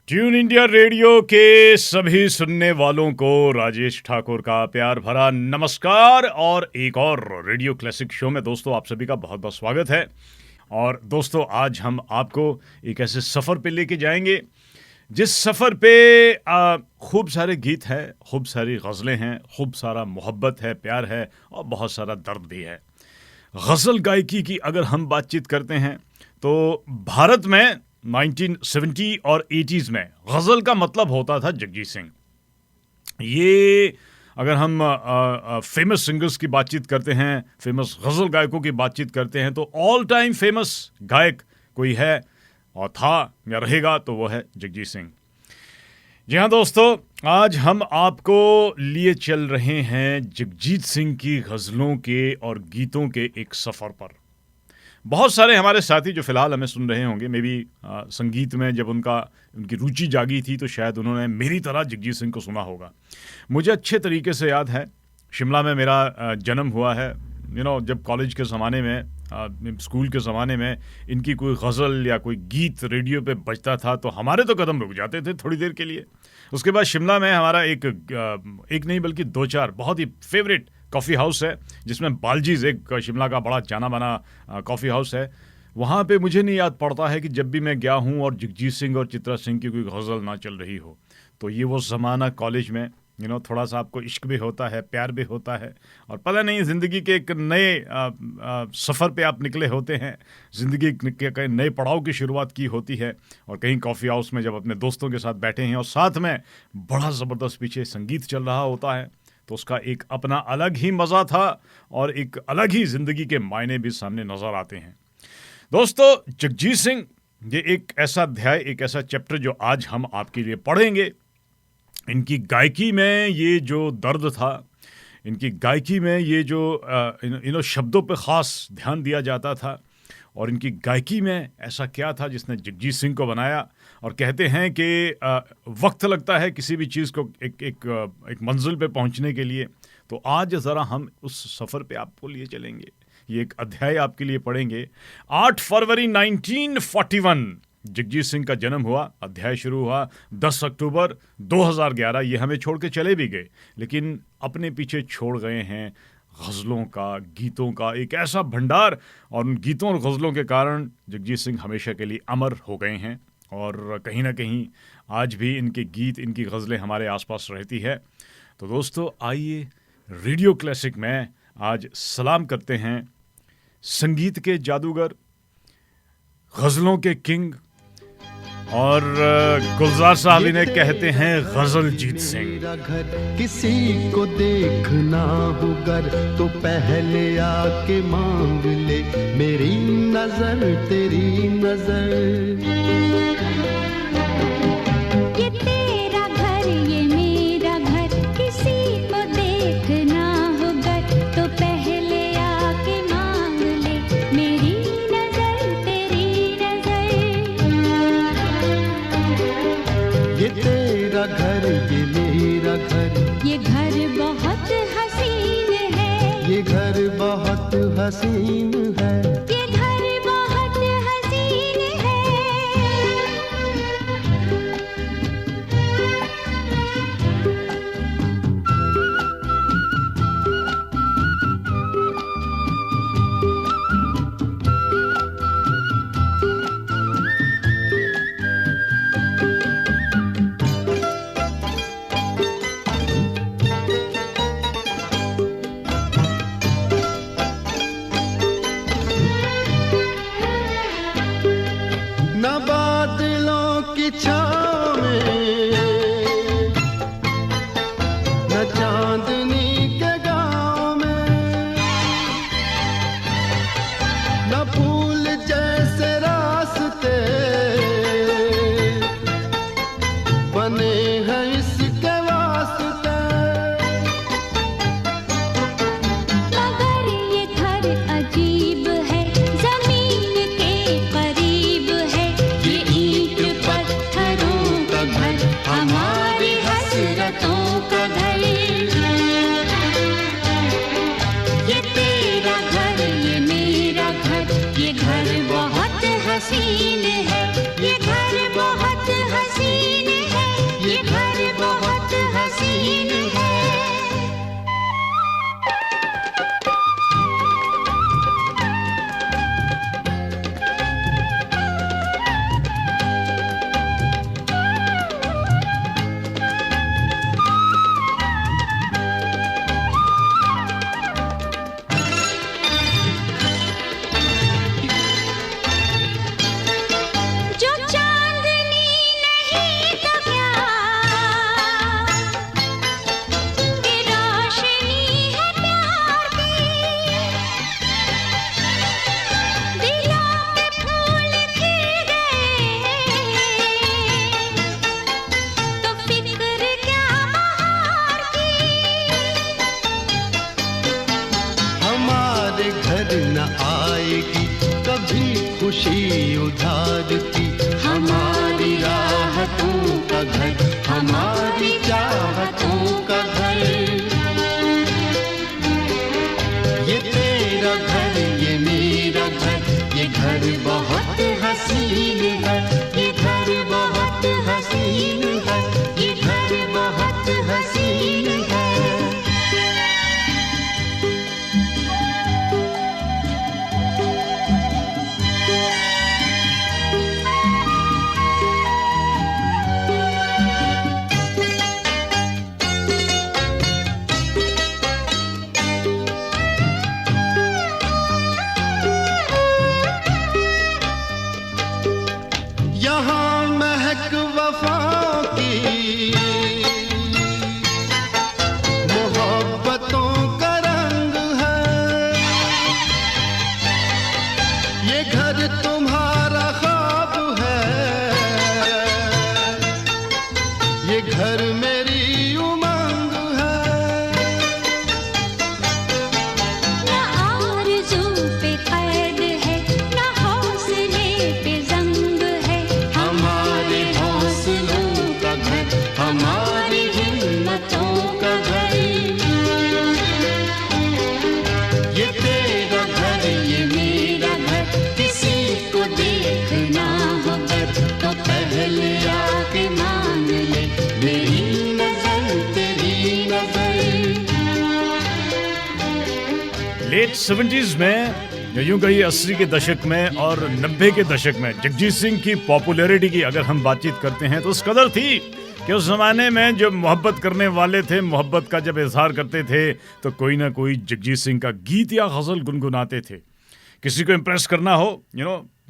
Tune India radio के सभी सुनने वालों को राजेश ठाकुर का प्यार भरा नमस्कार और एक और रेडियो क्लासिक शो में दोस्तों आप सभी का बहुत बहुत स्वागत है। और दोस्तों आज हम आपको एक ऐसे सफ़र पे लेके जाएंगे जिस सफ़र पे खूब सारे गीत हैं, खूब सारी गज़लें हैं, खूब सारा मोहब्बत है, प्यार है और बहुत सारा दर्द भी है। गज़ल गायकी की अगर हम बातचीत करते हैं तो भारत में 1970 और 80s में गज़ल का मतलब होता था जगजीत सिंह। ये अगर हम फेमस सिंगर्स की बातचीत करते हैं, फेमस गज़ल गायकों की बातचीत करते हैं तो ऑल टाइम फेमस गायक कोई है और था या रहेगा तो वो है जगजीत सिंह। जी हाँ दोस्तों, आज हम आपको लिए चल रहे हैं जगजीत सिंह की गज़लों के और गीतों के एक सफ़र पर। बहुत सारे हमारे साथी जो फ़िलहाल हमें सुन रहे होंगे, मे बी संगीत में जब उनकी रुचि जागी थी तो शायद उन्होंने मेरी तरह जगजीत सिंह को सुना होगा। मुझे अच्छे तरीके से याद है, शिमला में मेरा जन्म हुआ है। जब कॉलेज के ज़माने में, स्कूल के ज़माने में इनकी कोई गज़ल या कोई गीत रेडियो पे बजता था तो हमारे तो कदम रुक जाते थे थोड़ी देर के लिए। उसके बाद शिमला में हमारा एक नहीं बल्कि 2-4 बहुत ही फेवरेट कॉफ़ी हाउस है जिसमें बालजीज़ एक शिमला का बड़ा जाना माना कॉफ़ी हाउस है। वहाँ पे मुझे नहीं याद पड़ता है कि जब भी मैं गया हूँ और जगजीत सिंह और चित्रा सिंह की कोई गज़ल ना चल रही हो। तो ये वो ज़माना कॉलेज में थोड़ा सा आपको इश्क भी होता है, प्यार भी होता है और पता नहीं ज़िंदगी के एक नए सफ़र पे आप निकले होते हैं, ज़िंदगी के नए पड़ाव की शुरुआत की होती है और कहीं कॉफ़ी हाउस में जब अपने दोस्तों के साथ बैठे हैं और साथ में बड़ा ज़बरदस्त पीछे संगीत चल रहा होता है तो उसका एक अपना अलग ही मज़ा था और एक अलग ही ज़िंदगी के मायने भी सामने नज़र आते हैं। दोस्तों जगजीत सिंह, ये एक ऐसा अध्याय, एक ऐसा चैप्टर जो आज हम आपके लिए पढ़ेंगे। इनकी गायकी में ये जो दर्द था, इनकी गायकी में ये जो इन शब्दों पे ख़ास ध्यान दिया जाता था और इनकी गायकी में ऐसा क्या था जिसने जगजीत सिंह को बनाया। और कहते हैं कि वक्त लगता है किसी भी चीज़ को एक मंजिल पे पहुंचने के लिए। तो आज ज़रा हम उस सफ़र पे आपको लिए चलेंगे। ये एक अध्याय आपके लिए पढ़ेंगे। 8 फरवरी 1941 जगजीत सिंह का जन्म हुआ। अध्याय शुरू हुआ 10 अक्टूबर 2011। ये हमें छोड़ के चले भी गए लेकिन अपने पीछे छोड़ गए हैं गज़लों का, गीतों का एक ऐसा भंडार। और उन गीतों और गज़लों के कारण जगजीत सिंह हमेशा के लिए अमर हो गए हैं और कहीं ना कहीं आज भी इनके गीत, इनकी गज़लें हमारे आसपास रहती है। तो दोस्तों आइए रेडियो क्लासिक में आज सलाम करते हैं संगीत के जादूगर, गज़लों के किंग और गुलजार साहब इन्हें कहते हैं गज़ल जीत सिंह। मेरा घर किसी को देखना हो गर तो पहले आके मांग ले मेरी नजर तेरी नजर। ये तेरा घर ये मेरा घर किसी को देखना हो गर तो पहले आके मांग ले मेरी नजर तेरी नजर। ये तेरा घर ये मेरा घर, ये घर बहुत हसीन है, ये घर बहुत हसीन है, ये घर बहुत हसीन है। न बादलों की छाँव में न चांदनी के गाँव में, न फूल जैसे रास्ते बने हैं इसके वास्ते। मगर ये घर अजीब है, जमीन के करीब है, ये ईंट पत्थरों का घर हमारी हसरतों का घर। ये तेरा घर ये मेरा घर, ये घर बहुत हसीन है, ये घर बहुत हसीन ये घर बहुत हसीन है। जो चांदनी नहीं तो क्या, ये रोशनी है प्यार की। दिलों पे फूल खिल गए तो फिक्र क्या बहार की। हमारे घर न आएगी कभी खुशी उधार की। हमारी राहतों का घर, हमारी चाहतों का घर। ये तेरा घर, ये मेरा घर, ये घर बहुत हसीन है। ये घर बहुत हसीन है। ये घर बहुत हसीन है। यहाँ महक वफा की, मोहब्बतों का रंग है। ये घर तुम्हारा ख्वाब है। ये घर मेरी उमंग है। न आरज़ू पे कैद है, न हौसले पे ज़ंग है। हमारे हौसलों का घर, हमारी हिम्मतों का घर। ये तेरा घर, ये मेरा घर, किसी को देखना हो घर तो पहले आके मान ले। मेरी नजर तेरी नजर। लेट 70s में या यूं कहिए 80 के दशक में और 90 के दशक में जगजीत सिंह की पॉपुलैरिटी की अगर हम बातचीत करते हैं तो उस कदर थी कि उस जमाने में जो मोहब्बत करने वाले थे, मोहब्बत का जब इजहार करते थे तो कोई ना कोई जगजीत सिंह का गीत या गजल गुनगुनाते थे। किसी को इम्प्रेस करना हो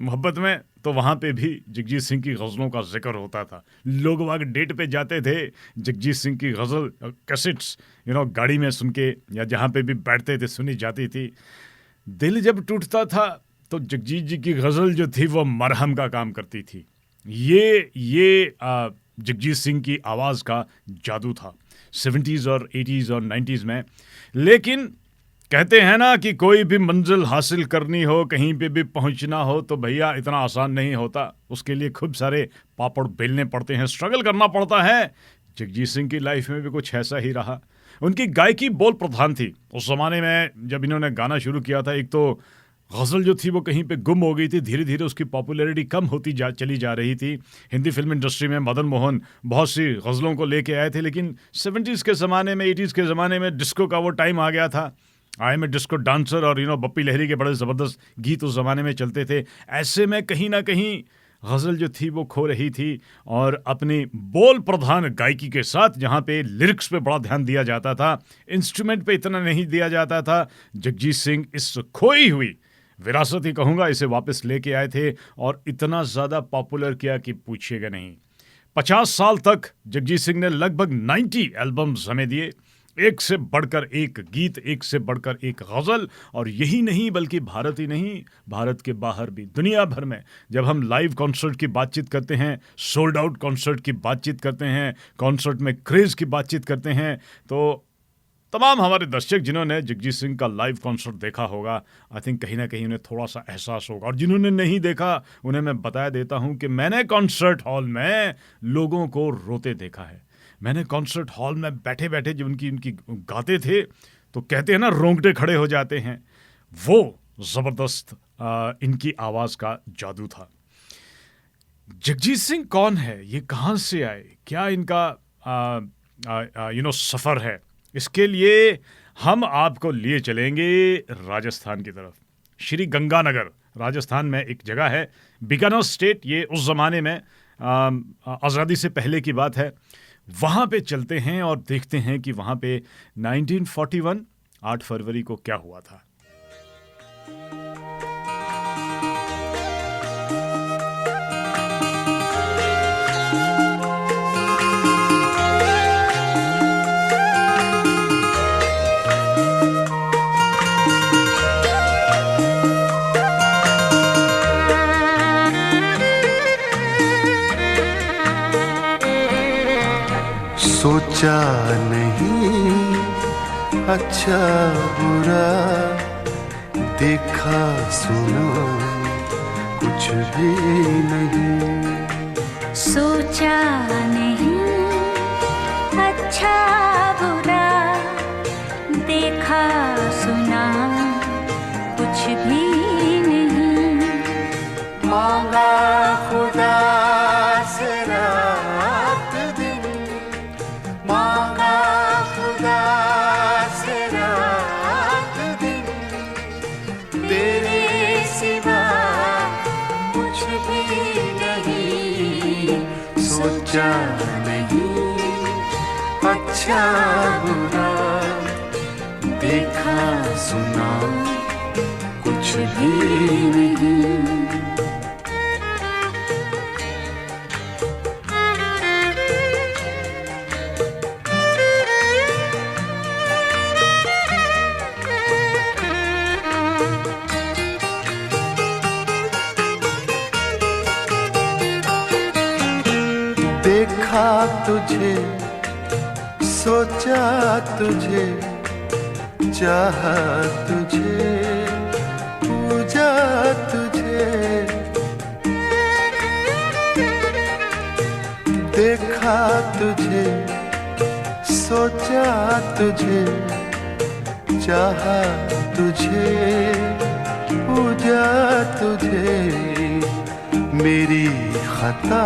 मोहब्बत में तो वहाँ पे भी जगजीत सिंह की गज़लों का जिक्र होता था। लोग वहाँ डेट पे जाते थे, जगजीत सिंह की गज़ल कैसेट्स गाड़ी में सुन के या जहाँ पे भी बैठते थे सुनी जाती थी। दिल जब टूटता था तो जगजीत जी की गज़ल जो थी वो मरहम का काम करती थी। ये जगजीत सिंह की आवाज़ का जादू था 70s और 80s और 90s में। लेकिन कहते हैं ना कि कोई भी मंजिल हासिल करनी हो, कहीं पे भी पहुंचना हो तो भैया इतना आसान नहीं होता। उसके लिए खूब सारे पापड़ बेलने पड़ते हैं, स्ट्रगल करना पड़ता है। जगजीत सिंह की लाइफ में भी कुछ ऐसा ही रहा। उनकी गायकी बोल प्रधान थी उस ज़माने में जब इन्होंने गाना शुरू किया था। एक तो गज़ल जो थी वो कहीं पे गुम हो गई थी, धीरे धीरे उसकी पॉपुलैरिटी कम होती चली जा रही थी। हिंदी फिल्म इंडस्ट्री में मदन मोहन बहुत सी गज़लों को लेके आए थे, लेकिन 70s के ज़माने में 80s के ज़माने में डिस्को का वो टाइम आ गया था। I am a disco dancer और बप्पी लहरी के बड़े ज़बरदस्त गीत उस ज़माने में चलते थे। ऐसे में कहीं ना कहीं गज़ल जो थी वो खो रही थी और अपनी बोल प्रधान गायकी के साथ जहाँ पे लिरिक्स पे बड़ा ध्यान दिया जाता था, इंस्ट्रूमेंट पे इतना नहीं दिया जाता था, जगजीत सिंह इस खोई हुई विरासत ही कहूँगा इसे वापस लेके आए थे और इतना ज़्यादा पॉपुलर किया कि पूछिएगा नहीं। 50 साल तक जगजीत सिंह ने लगभग 90 एल्बम्स हमें दिए, एक से बढ़कर एक गीत, एक से बढ़कर एक गज़ल। और यही नहीं बल्कि भारत ही नहीं, भारत के बाहर भी दुनिया भर में जब हम लाइव कॉन्सर्ट की बातचीत करते हैं, सोल्ड आउट कॉन्सर्ट की बातचीत करते हैं, कॉन्सर्ट में क्रेज़ की बातचीत करते हैं, तो तमाम हमारे दर्शक जिन्होंने जगजीत सिंह का लाइव कॉन्सर्ट देखा होगा, आई थिंक कहीं ना कहीं उन्हें थोड़ा सा एहसास होगा। और जिन्होंने नहीं देखा उन्हें मैं बताया देता हूं कि मैंने कॉन्सर्ट हॉल में लोगों को रोते देखा है। मैंने कॉन्सर्ट हॉल में बैठे बैठे जब उनकी गाते थे तो कहते हैं ना रोंगटे खड़े हो जाते हैं। वो ज़बरदस्त इनकी आवाज़ का जादू था। जगजीत सिंह कौन है, ये कहाँ से आए, क्या इनका सफ़र है, इसके लिए हम आपको लिए चलेंगे राजस्थान की तरफ। श्री गंगानगर राजस्थान में एक जगह है, बीकानेर स्टेट। ये उस ज़माने में आज़ादी से पहले की बात है। वहाँ पे चलते हैं और देखते हैं कि वहाँ पे 1941 8 फरवरी को क्या हुआ था। सोचा नहीं अच्छा बुरा, देखा सुना कुछ भी नहीं। सोचा नहीं अच्छा बुरा, देखा सुना कुछ भी नहीं। मांगा खुदा से रात दिन, मांगा खुदा से रात दिन, तेरे सिवा कुछ भी नहीं। सोचा नहीं अच्छा बुरा, देखा सुना कुछ भी नहीं। देखा तुझे, सोचा तुझे, चाहा तुझे, पूजा तुझे। देखा तुझे, सोचा तुझे, चाहा तुझे, पूजा तुझे। मेरी खता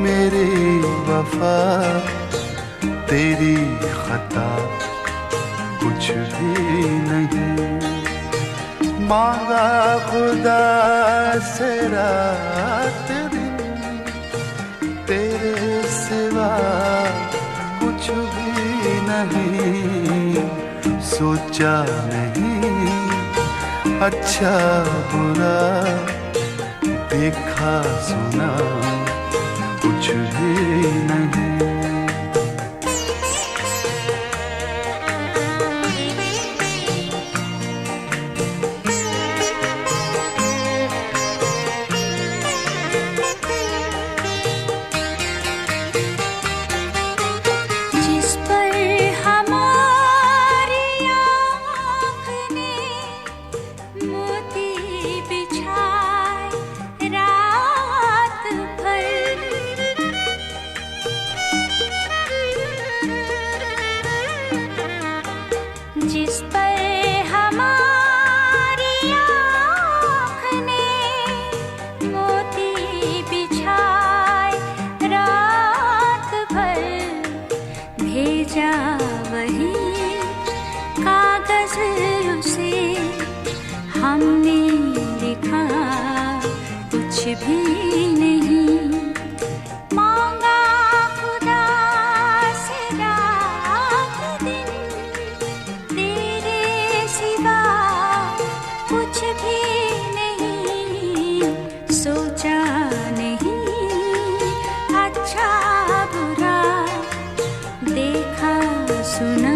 मेरी वफा, तेरी खता कुछ भी नहीं। मांगा खुदा से रात दिन, तेरे सिवा कुछ भी नहीं। सोचा नहीं अच्छा बुरा, देखा सुना कुछ भी नहीं। जिस पर हमारी आँख ने मोती बिछाए रात भर, जिस पर हमारी आँख ने मोती बिछाए रात भर, भेजा वही कागज उसे, हमने लिखा कुछ भी नहीं। मांगा खुदा से रात दिन, तेरे सिवा कुछ भी नहीं। सोचा नहीं अच्छा बुरा, देखा सुना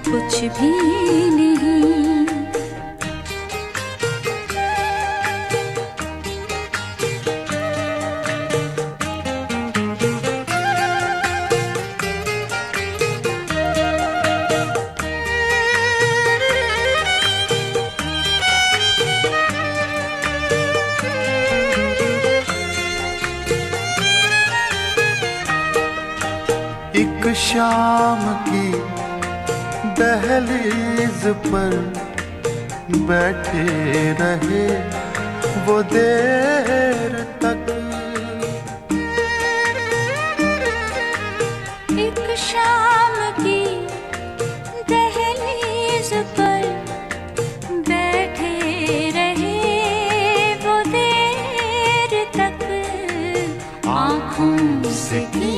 कुछ भी नहीं। एक शाम की दहलीज पर बैठे रहे वो देर तक। एक शाम की दहलीज पर बैठे रहे वो देर तक, आँखों से की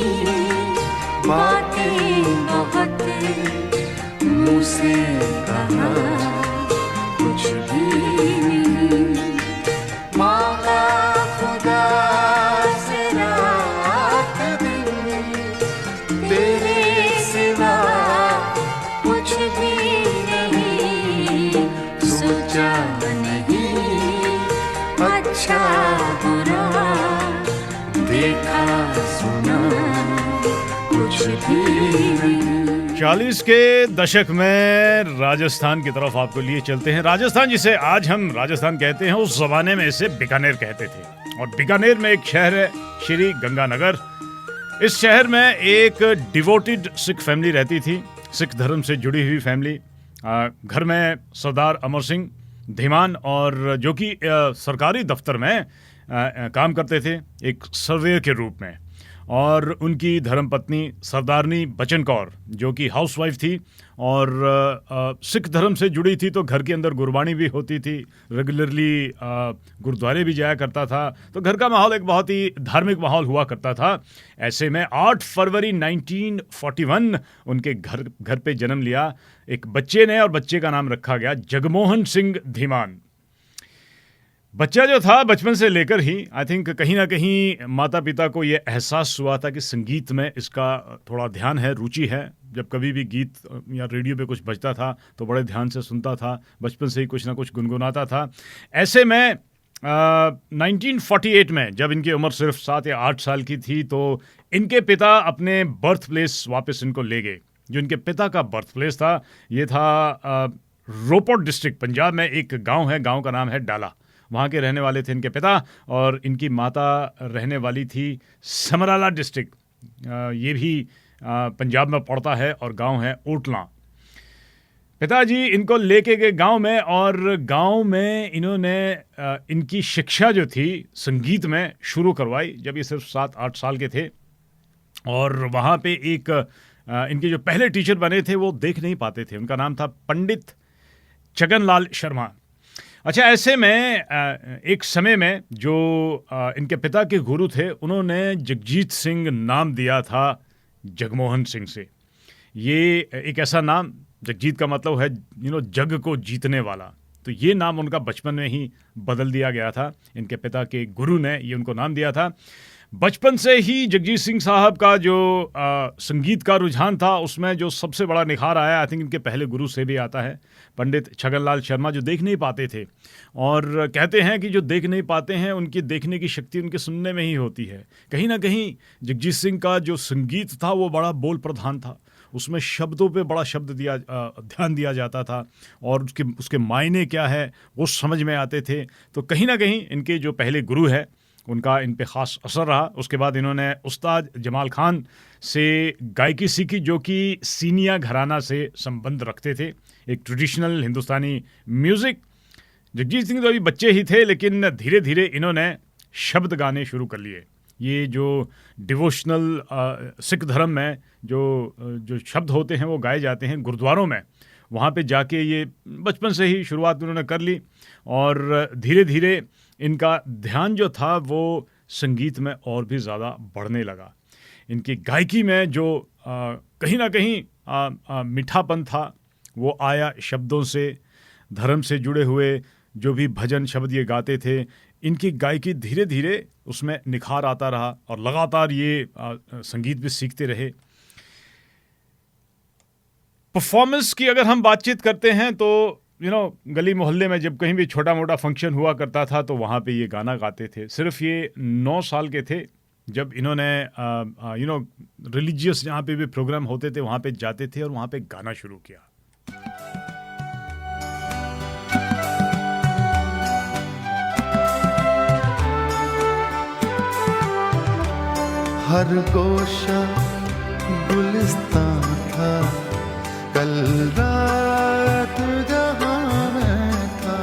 बातें बहुत, मुँह से कहा कुछ भी नहीं। मांगा खुदा से रात दिन, तेरे सिवा कुछ भी नहीं। सोचा नहीं अच्छा बुरा, देखा सुना कुछ भी नहीं। 40 के दशक में राजस्थान की तरफ आपको लिए चलते हैं। राजस्थान, जिसे आज हम राजस्थान कहते हैं, उस जमाने में इसे बीकानेर कहते थे। और बीकानेर में एक शहर है श्री गंगानगर। इस शहर में एक डिवोटेड सिख फैमिली रहती थी, सिख धर्म से जुड़ी हुई फैमिली। घर में सरदार अमर सिंह धीमान, और जो कि सरकारी दफ्तर में काम करते थे एक सर्वेयर के रूप में, और उनकी धर्मपत्नी सरदारनी बचन कौर जो कि हाउसवाइफ थी और सिख धर्म से जुड़ी थी, तो घर के अंदर गुरबाणी भी होती थी, रेगुलरली गुरुद्वारे भी जाया करता था। तो घर का माहौल एक बहुत ही धार्मिक माहौल हुआ करता था। ऐसे में 8 फरवरी 1941 उनके घर पे जन्म लिया एक बच्चे ने, और बच्चे का नाम रखा गया जगमोहन सिंह धीमान। बच्चा जो था बचपन से लेकर ही आई थिंक कहीं ना कहीं माता पिता को ये एहसास हुआ था कि संगीत में इसका थोड़ा ध्यान है, रुचि है। जब कभी भी गीत या रेडियो पे कुछ बजता था तो बड़े ध्यान से सुनता था, बचपन से ही कुछ ना कुछ गुनगुनाता था। ऐसे में 1948 में जब इनकी उम्र सिर्फ 7 या 8 साल की थी, तो इनके पिता अपने बर्थ प्लेस वापस इनको ले गए। जो इनके पिता का बर्थ प्लेस था, ये था रोपड़ डिस्ट्रिक्ट, पंजाब में एक गाँव है, गाँव का नाम है डाला। वहाँ के रहने वाले थे इनके पिता, और इनकी माता रहने वाली थी समराला डिस्ट्रिक्ट, ये भी पंजाब में पड़ता है, और गांव है ओटला। पिताजी इनको लेके गए गांव में, और गांव में इन्होंने इनकी शिक्षा जो थी संगीत में शुरू करवाई जब ये सिर्फ 7-8 साल के थे। और वहाँ पे एक इनके जो पहले टीचर बने थे वो देख नहीं पाते थे, उनका नाम था पंडित छगनलाल शर्मा। अच्छा, ऐसे में एक समय में जो इनके पिता के गुरु थे, उन्होंने जगजीत सिंह नाम दिया था जगमोहन सिंह से। ये एक ऐसा नाम, जगजीत का मतलब है जग को जीतने वाला, तो ये नाम उनका बचपन में ही बदल दिया गया था। इनके पिता के गुरु ने ये उनको नाम दिया था। बचपन से ही जगजीत सिंह साहब का जो संगीत का रुझान था, उसमें जो सबसे बड़ा निखार आया आई थिंक इनके पहले गुरु से भी आता है, पंडित छगनलाल शर्मा, जो देख नहीं पाते थे। और कहते हैं कि जो देख नहीं पाते हैं उनकी देखने की शक्ति उनके सुनने में ही होती है। कहीं ना कहीं जगजीत सिंह का जो संगीत था वो बड़ा बोल प्रधान था, उसमें शब्दों पे बड़ा ध्यान दिया जाता था, और उसके मायने क्या है वो समझ में आते थे। तो कहीं ना कहीं इनके जो पहले गुरु है उनका इन पे ख़ास असर रहा। उसके बाद इन्होंने उस्ताद जमाल खान से गायकी सीखी, जो कि सीनिया घराना से संबंध रखते थे, एक ट्रेडिशनल हिंदुस्तानी म्यूज़िक। जगजीत सिंह तो अभी बच्चे ही थे, लेकिन धीरे धीरे इन्होंने शब्द गाने शुरू कर लिए। ये जो डिवोशनल सिख धर्म में जो शब्द होते हैं वो गाए जाते हैं गुरुद्वारों में, वहाँ पे जाके ये बचपन से ही शुरुआत उन्होंने कर ली, और धीरे धीरे इनका ध्यान जो था वो संगीत में और भी ज़्यादा बढ़ने लगा। इनकी गायकी में जो कहीं ना कहीं मीठापन था वो आया शब्दों से। धर्म से जुड़े हुए जो भी भजन शब्द ये गाते थे, इनकी गायकी धीरे धीरे उसमें निखार आता रहा, और लगातार ये संगीत भी सीखते रहे। परफॉर्मेंस की अगर हम बातचीत करते हैं तो गली मोहल्ले में जब कहीं भी छोटा मोटा फंक्शन हुआ करता था तो वहाँ पे ये गाना गाते थे। सिर्फ ये 9 साल के थे जब इन्होंने रिलीजियस जहाँ पे भी प्रोग्राम होते थे वहाँ पे जाते थे और वहाँ पे गाना शुरू किया। हर गोशा गुलिस्तान था, कल रात जहां में था,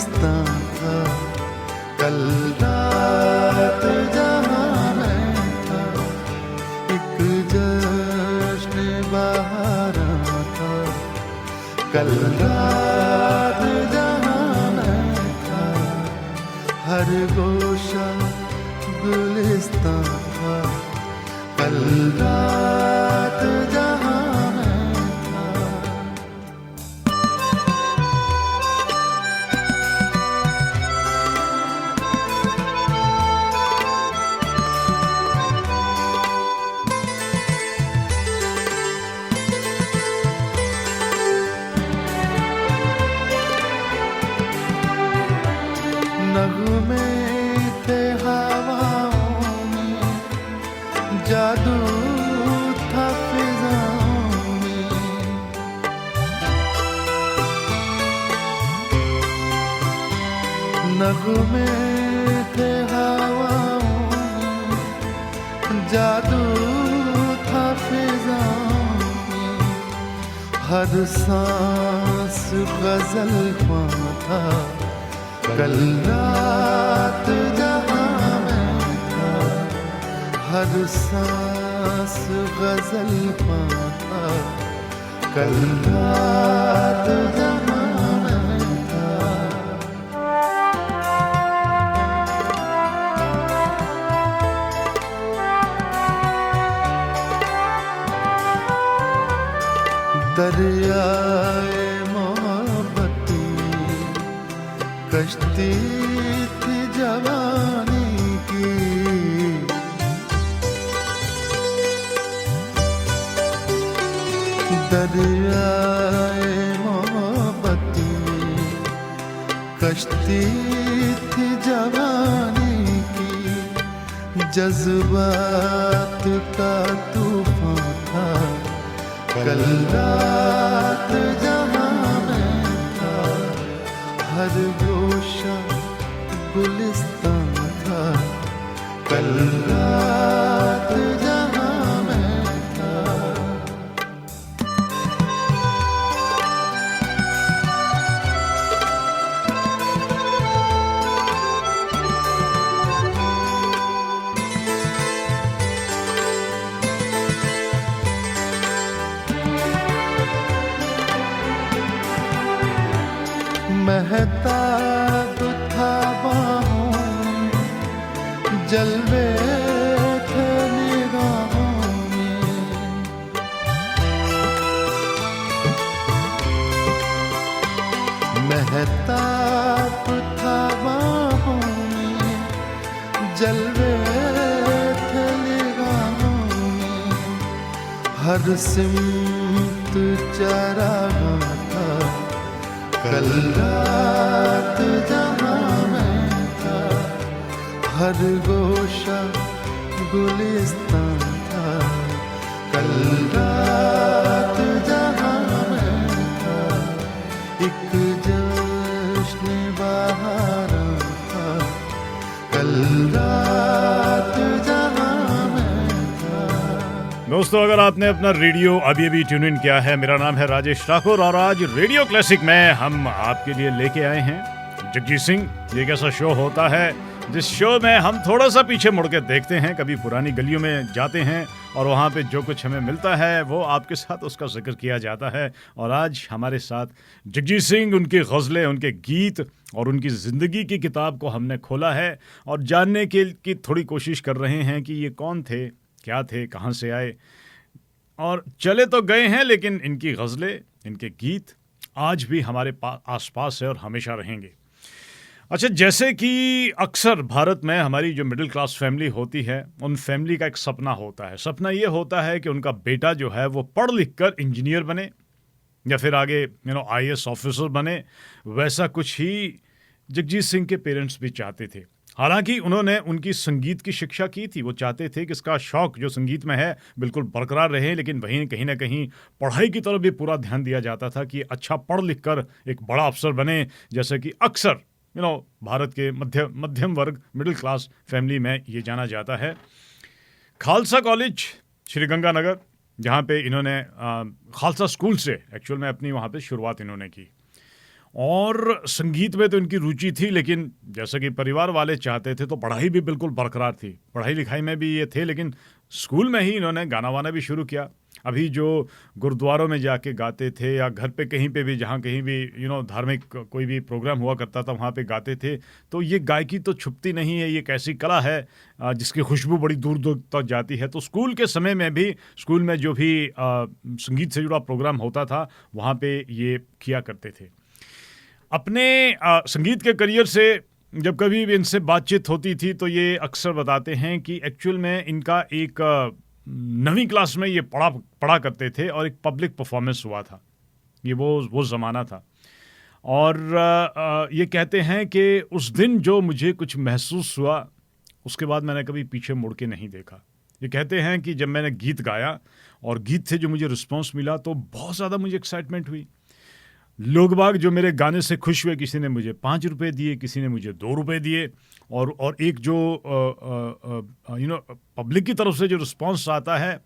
गुलिस्तां था, कल रात जहाँ मैं था, एक जश्न बहारां था, कल रात जहाँ मैं था, हर गोशा गुलिस्तां था, कल रात जहाँ मैं था। नगमे थे हवाओं में, जादू था फिजाओं में, नगमे थे हवाओं में, जादू था फिजाओं में, हर सांस गजल ख्वां था, कल रात जहाँ मैं था, हर सांस गजल ख्वां था, कल रात जहाँ मैं था। दरियाए मोहब्बत कश्ती थी जवानी की, दरियाए मोहब्बत कश्ती थी जवानी की, जज्बात का तूफान था, कल रात जहाँ मैं था, हर गोशा गुलिस्तां था, कल रात जहाँ मैं था। महताब था बाहों में, जलवे थे निगाहों में, महताब था बाहों में, जलवे थे निगाहों में, हर सिमत चरागा था, कल रात जहाँ मैं था, हर गोशा गुलिस्तां था, कल रात जहाँ मैं था, एक जश्न बहारां था, कल रात जहाँ मैं था। दोस्तों, अगर आपने अपना रेडियो अभी अभी ट्यून इन किया है, मेरा नाम है राजेश ठाकुर और आज रेडियो क्लासिक में हम आपके लिए लेके आए हैं जगजीत सिंह। ये एक ऐसा शो होता है जिस शो में हम थोड़ा सा पीछे मुड़ के देखते हैं, कभी पुरानी गलियों में जाते हैं और वहाँ पे जो कुछ हमें मिलता है वो आपके साथ उसका जिक्र किया जाता है। और आज हमारे साथ जगजीत सिंह, उनकी गज़लें, उनके गीत और उनकी ज़िंदगी की किताब को हमने खोला है और जानने की थोड़ी कोशिश कर रहे हैं कि ये कौन थे, क्या थे, कहाँ से आए और चले तो गए हैं, लेकिन इनकी गज़लें, इनके गीत आज भी हमारे आसपास है और हमेशा रहेंगे। अच्छा, जैसे कि अक्सर भारत में हमारी जो मिडिल क्लास फैमिली होती है, उन फैमिली का एक सपना होता है। सपना ये होता है कि उनका बेटा जो है वो पढ़ लिख कर इंजीनियर बने या फिर आगे IAS ऑफिसर बने। वैसा कुछ ही जगजीत सिंह के पेरेंट्स भी चाहते थे। हालांकि उन्होंने उनकी संगीत की शिक्षा की थी, वो चाहते थे कि इसका शौक जो संगीत में है बिल्कुल बरकरार रहे, लेकिन वहीं कहीं ना कहीं पढ़ाई की तरफ भी पूरा ध्यान दिया जाता था कि अच्छा पढ़ लिख कर एक बड़ा अफसर बने, जैसे कि अक्सर भारत के मध्यम वर्ग मिडिल क्लास फैमिली में ये जाना जाता है। खालसा कॉलेज श्रीगंगानगर, जहाँ पे इन्होंने खालसा स्कूल से एक्चुअल में अपनी वहाँ पे शुरुआत इन्होंने की और संगीत में तो इनकी रुचि थी, लेकिन जैसा कि परिवार वाले चाहते थे तो पढ़ाई भी बिल्कुल बरकरार थी, पढ़ाई लिखाई में भी ये थे, लेकिन स्कूल में ही इन्होंने गाना वाना भी शुरू किया। अभी जो गुरुद्वारों में जाके गाते थे या घर पे कहीं पे भी, जहाँ कहीं भी धार्मिक कोई भी प्रोग्राम हुआ करता था वहाँ पे गाते थे। तो ये गायकी तो छुपती नहीं है, ये एक ऐसी कला है जिसकी खुशबू बड़ी दूर दूर तक जाती है। तो स्कूल के समय में भी, स्कूल में जो भी संगीत से जुड़ा प्रोग्राम होता था वहाँ पे ये किया करते थे। अपने संगीत के करियर से जब कभी भी इनसे बातचीत होती थी तो ये अक्सर बताते हैं कि एक्चुअल में इनका एक 9वीं क्लास में ये पढ़ा करते थे और एक पब्लिक परफॉर्मेंस हुआ था। ये वो ज़माना था। और ये कहते हैं कि उस दिन जो मुझे कुछ महसूस हुआ उसके बाद मैंने कभी पीछे मुड़ के नहीं देखा। ये कहते हैं कि जब मैंने गीत गाया और गीत से जो मुझे रिस्पॉन्स मिला तो बहुत ज़्यादा मुझे एक्साइटमेंट हुई। लोग बाग जो मेरे गाने से खुश हुए, किसी ने मुझे 5 रुपए दिए, किसी ने मुझे 2 रुपए दिए। और एक जो पब्लिक की तरफ से जो रिस्पांस आता है,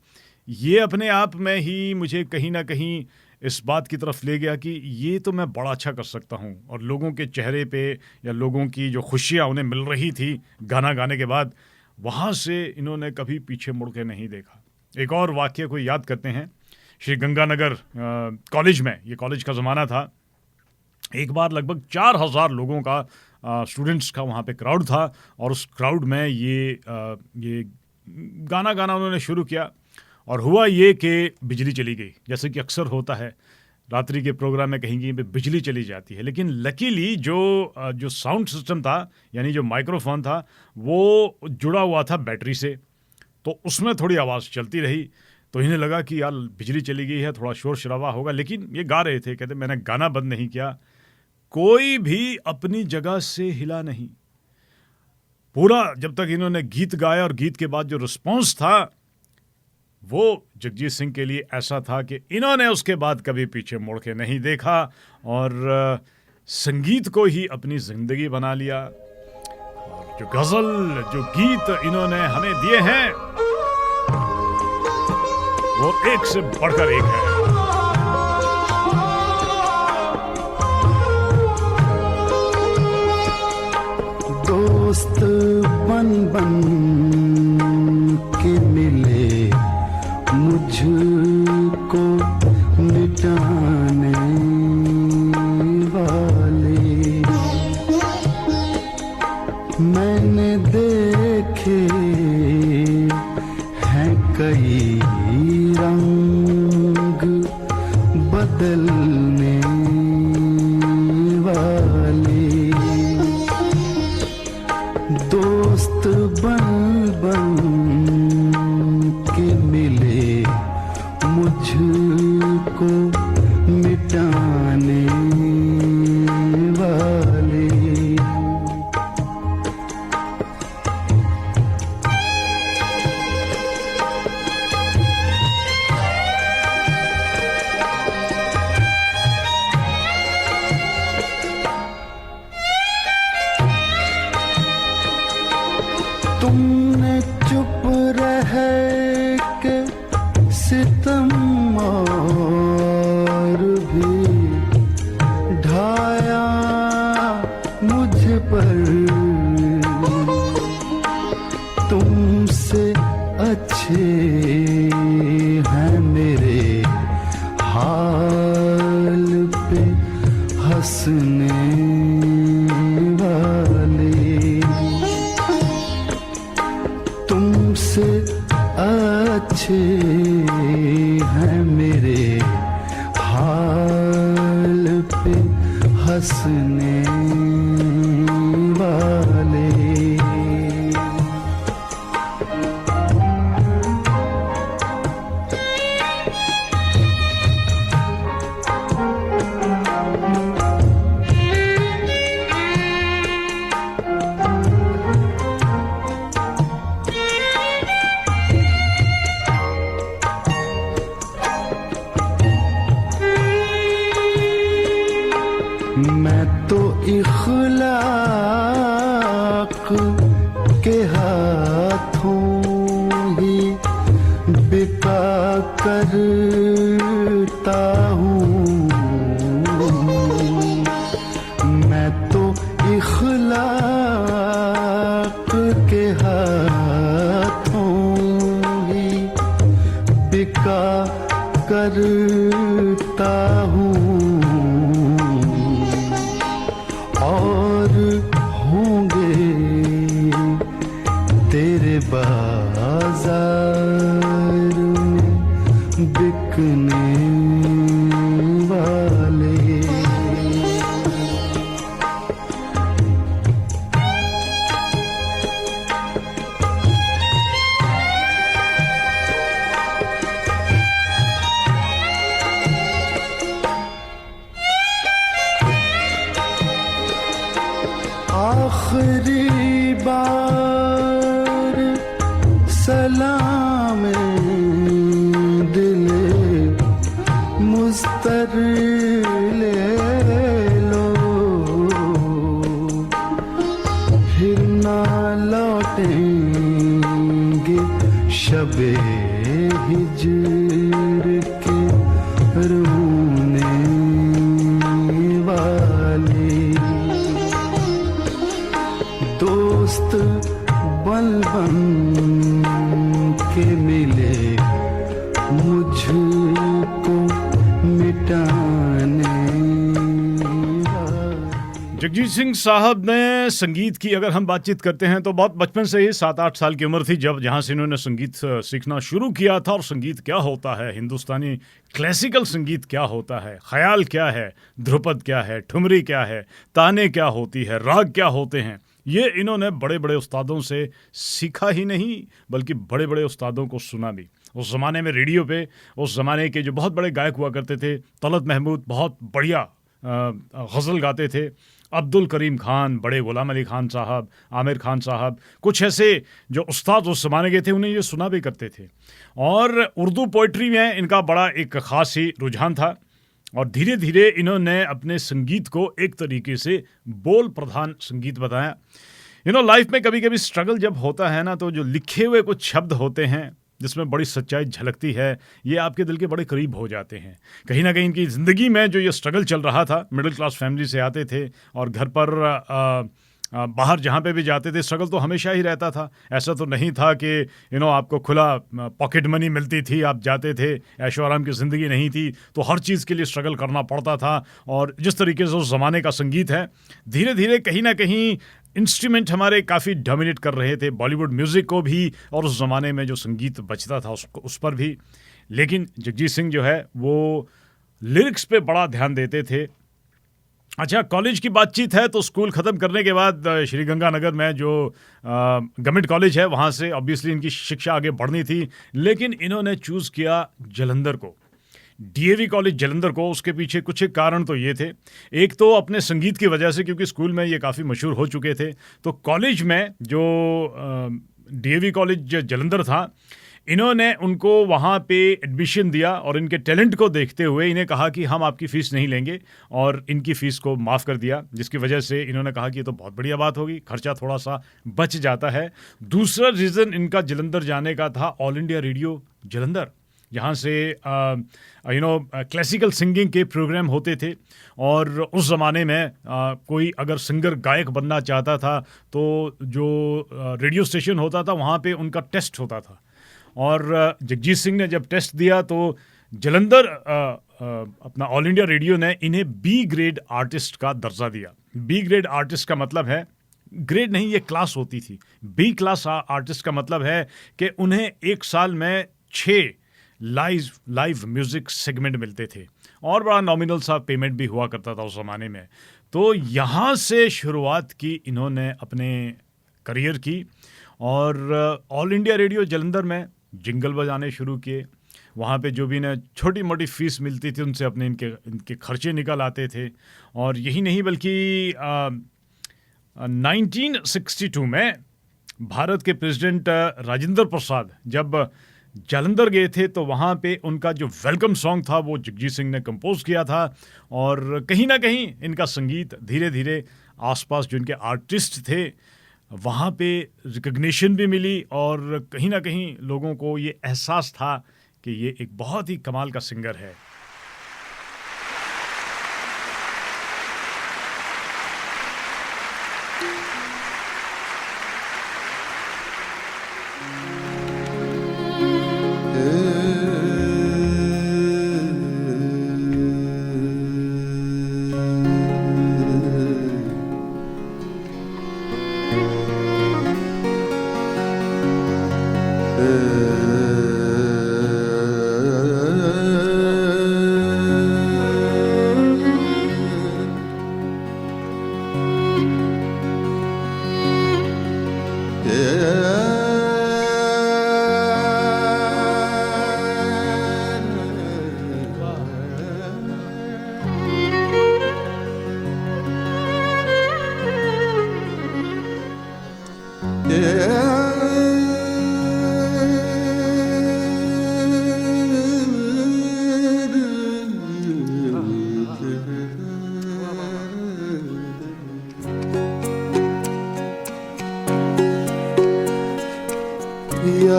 ये अपने आप में ही मुझे कहीं ना कहीं इस बात की तरफ ले गया कि ये तो मैं बड़ा अच्छा कर सकता हूँ। और लोगों के चेहरे पे या लोगों की जो खुशियाँ उन्हें मिल रही थी गाना गाने के बाद, वहाँ से इन्होंने कभी पीछे मुड़ के नहीं देखा। एक और वाक़या को याद करते हैं। श्री गंगानगर कॉलेज में, ये कॉलेज का ज़माना था, एक बार लगभग 4000 लोगों का स्टूडेंट्स का वहाँ पे क्राउड था। और उस क्राउड में ये गाना गाना उन्होंने शुरू किया। और हुआ ये कि बिजली चली गई, जैसे कि अक्सर होता है रात्रि के प्रोग्राम में कहीं पे बिजली चली जाती है। लेकिन लकीली जो साउंड सिस्टम था, यानी जो माइक्रोफोन था, वो जुड़ा हुआ था बैटरी से, तो उसमें थोड़ी आवाज़ चलती रही। तो इन्हें लगा कि यार बिजली चली गई है, थोड़ा शोर शराबा होगा, लेकिन ये गा रहे थे। कहते मैंने गाना बंद नहीं किया, कोई भी अपनी जगह से हिला नहीं। पूरा जब तक इन्होंने गीत गाया और गीत के बाद जो रिस्पॉन्स था वो जगजीत सिंह के लिए ऐसा था कि इन्होंने उसके बाद कभी पीछे मुड़ के नहीं देखा और संगीत को ही अपनी जिंदगी बना लिया। और जो गजल, जो गीत इन्होंने हमें दिए हैं वो एक से बढ़कर एक है। दोस्त बन बन के मिले मुझको मिटाने वाले, मैंने देखे हैं कई रंग बदलने वाले। दोस्त बन बन के मिले मुझको मिटाने वाले। तुमने चुप रह के सितम और भी ढाया मुझ पर, तुमसे अच्छे हैं मेरे हाल पे हंसने वाले। तुमसे अच्छे हैं मेरे हाल पे हंसने वाले। मैं तो इखलाक के हाथों ही बिका करता हूँ। धड़कने वाले। आखिरी बार सलाम दिल मुस्तर ले लो, फिर ना लौटेंगे शबे हिजर के रोने वाले। दोस्त बन बन के मिले मुझको मिटाने वाले। जगजीत सिंह साहब ने संगीत की अगर हम बातचीत करते हैं तो बहुत बचपन से ही 7-8 साल की उम्र थी जहाँ से इन्होंने संगीत सीखना शुरू किया था। और संगीत क्या होता है, हिंदुस्तानी क्लासिकल संगीत क्या होता है, ख्याल क्या है, ध्रुपद क्या है, ठुमरी क्या है, ताने क्या होती है, राग क्या होते हैं, ये इन्होंने बड़े बड़े उस्तादों से सीखा ही नहीं बल्कि बड़े बड़े उस्तादों को सुना भी। उस ज़माने में रेडियो पे उस ज़माने के जो बहुत बड़े गायक हुआ करते थे, तलत महमूद बहुत बढ़िया गज़ल गाते थे, अब्दुल करीम खान, बड़े गुलाम अली खान साहब, आमिर खान साहब, कुछ ऐसे जो उस्ताद उस ज़माने के थे उन्हें ये सुना भी करते थे। और उर्दू पोइट्री में इनका बड़ा एक ख़ास ही रुझान था और धीरे धीरे इन्होंने अपने संगीत को एक तरीके से बोल प्रधान संगीत बताया। लाइफ में कभी कभी स्ट्रगल जब होता है ना, तो जो लिखे हुए कुछ शब्द होते हैं जिसमें बड़ी सच्चाई झलकती है, ये आपके दिल के बड़े करीब हो जाते हैं। कहीं ना कहीं इनकी ज़िंदगी में जो ये स्ट्रगल चल रहा था, मिडिल क्लास फैमिली से आते थे और घर पर बाहर जहाँ पे भी जाते थे स्ट्रगल तो हमेशा ही रहता था। ऐसा तो नहीं था कि आपको खुला पॉकेट मनी मिलती थी, आप जाते थे, ऐशो आराम की ज़िंदगी नहीं थी, तो हर चीज़ के लिए स्ट्रगल करना पड़ता था। और जिस तरीके से उस ज़माने का संगीत है, धीरे धीरे कहीं ना कहीं इंस्ट्रूमेंट हमारे काफ़ी डोमिनेट कर रहे थे बॉलीवुड म्यूज़िक को भी और उस ज़माने में जो संगीत बचता था उस पर भी। लेकिन जगजीत सिंह जो है वो लिरिक्स पे बड़ा ध्यान देते थे। अच्छा, कॉलेज की बातचीत है तो स्कूल ख़त्म करने के बाद श्री गंगानगर में जो गवर्नमेंट कॉलेज है वहाँ से ऑब्वियसली इनकी शिक्षा आगे बढ़नी थी, लेकिन इन्होंने चूज़ किया जलंधर को, डीएवी कॉलेज जलंधर को। उसके पीछे कुछ एक कारण तो ये थे, एक तो अपने संगीत की वजह से, क्योंकि स्कूल में ये काफ़ी मशहूर हो चुके थे, तो कॉलेज में जो डीएवी कॉलेज जलंधर था, इन्होंने उनको वहाँ पे एडमिशन दिया और इनके टैलेंट को देखते हुए इन्हें कहा कि हम आपकी फ़ीस नहीं लेंगे और इनकी फ़ीस को माफ़ कर दिया, जिसकी वजह से इन्होंने कहा कि ये तो बहुत बढ़िया बात होगी, खर्चा थोड़ा सा बच जाता है। दूसरा रीज़न इनका जलंधर जाने का था, ऑल इंडिया रेडियो जलंधर, जहाँ से क्लासिकल सिंगिंग के प्रोग्राम होते थे। और उस ज़माने में कोई अगर सिंगर गायक बनना चाहता था तो जो रेडियो स्टेशन होता था वहाँ पे उनका टेस्ट होता था। और जगजीत सिंह ने जब टेस्ट दिया तो जलंधर अपना ऑल इंडिया रेडियो ने इन्हें बी ग्रेड आर्टिस्ट का दर्जा दिया। बी ग्रेड आर्टिस्ट का मतलब है, ग्रेड नहीं, ये क्लास होती थी। बी क्लास आर्टिस्ट का मतलब है कि उन्हें एक साल में 6 लाइव म्यूज़िक सेगमेंट मिलते थे और बड़ा नॉमिनल सा पेमेंट भी हुआ करता था उस ज़माने में। तो यहाँ से शुरुआत की इन्होंने अपने करियर की और ऑल इंडिया रेडियो जलंधर में जिंगल बजाने शुरू किए। वहाँ पे जो भी इन्हें छोटी मोटी फ़ीस मिलती थी उनसे अपने इनके खर्चे निकल आते थे। और यही नहीं बल्कि 1962 में भारत के प्रेसिडेंट राजेंद्र प्रसाद जब जालंधर गए थे तो वहाँ पे उनका जो वेलकम सॉन्ग था वो जगजीत सिंह ने कंपोज किया था। और कहीं ना कहीं इनका संगीत धीरे धीरे आसपास जो इनके आर्टिस्ट थे वहाँ पे रिकग्निशन भी मिली और कहीं ना कहीं लोगों को ये एहसास था कि ये एक बहुत ही कमाल का सिंगर है।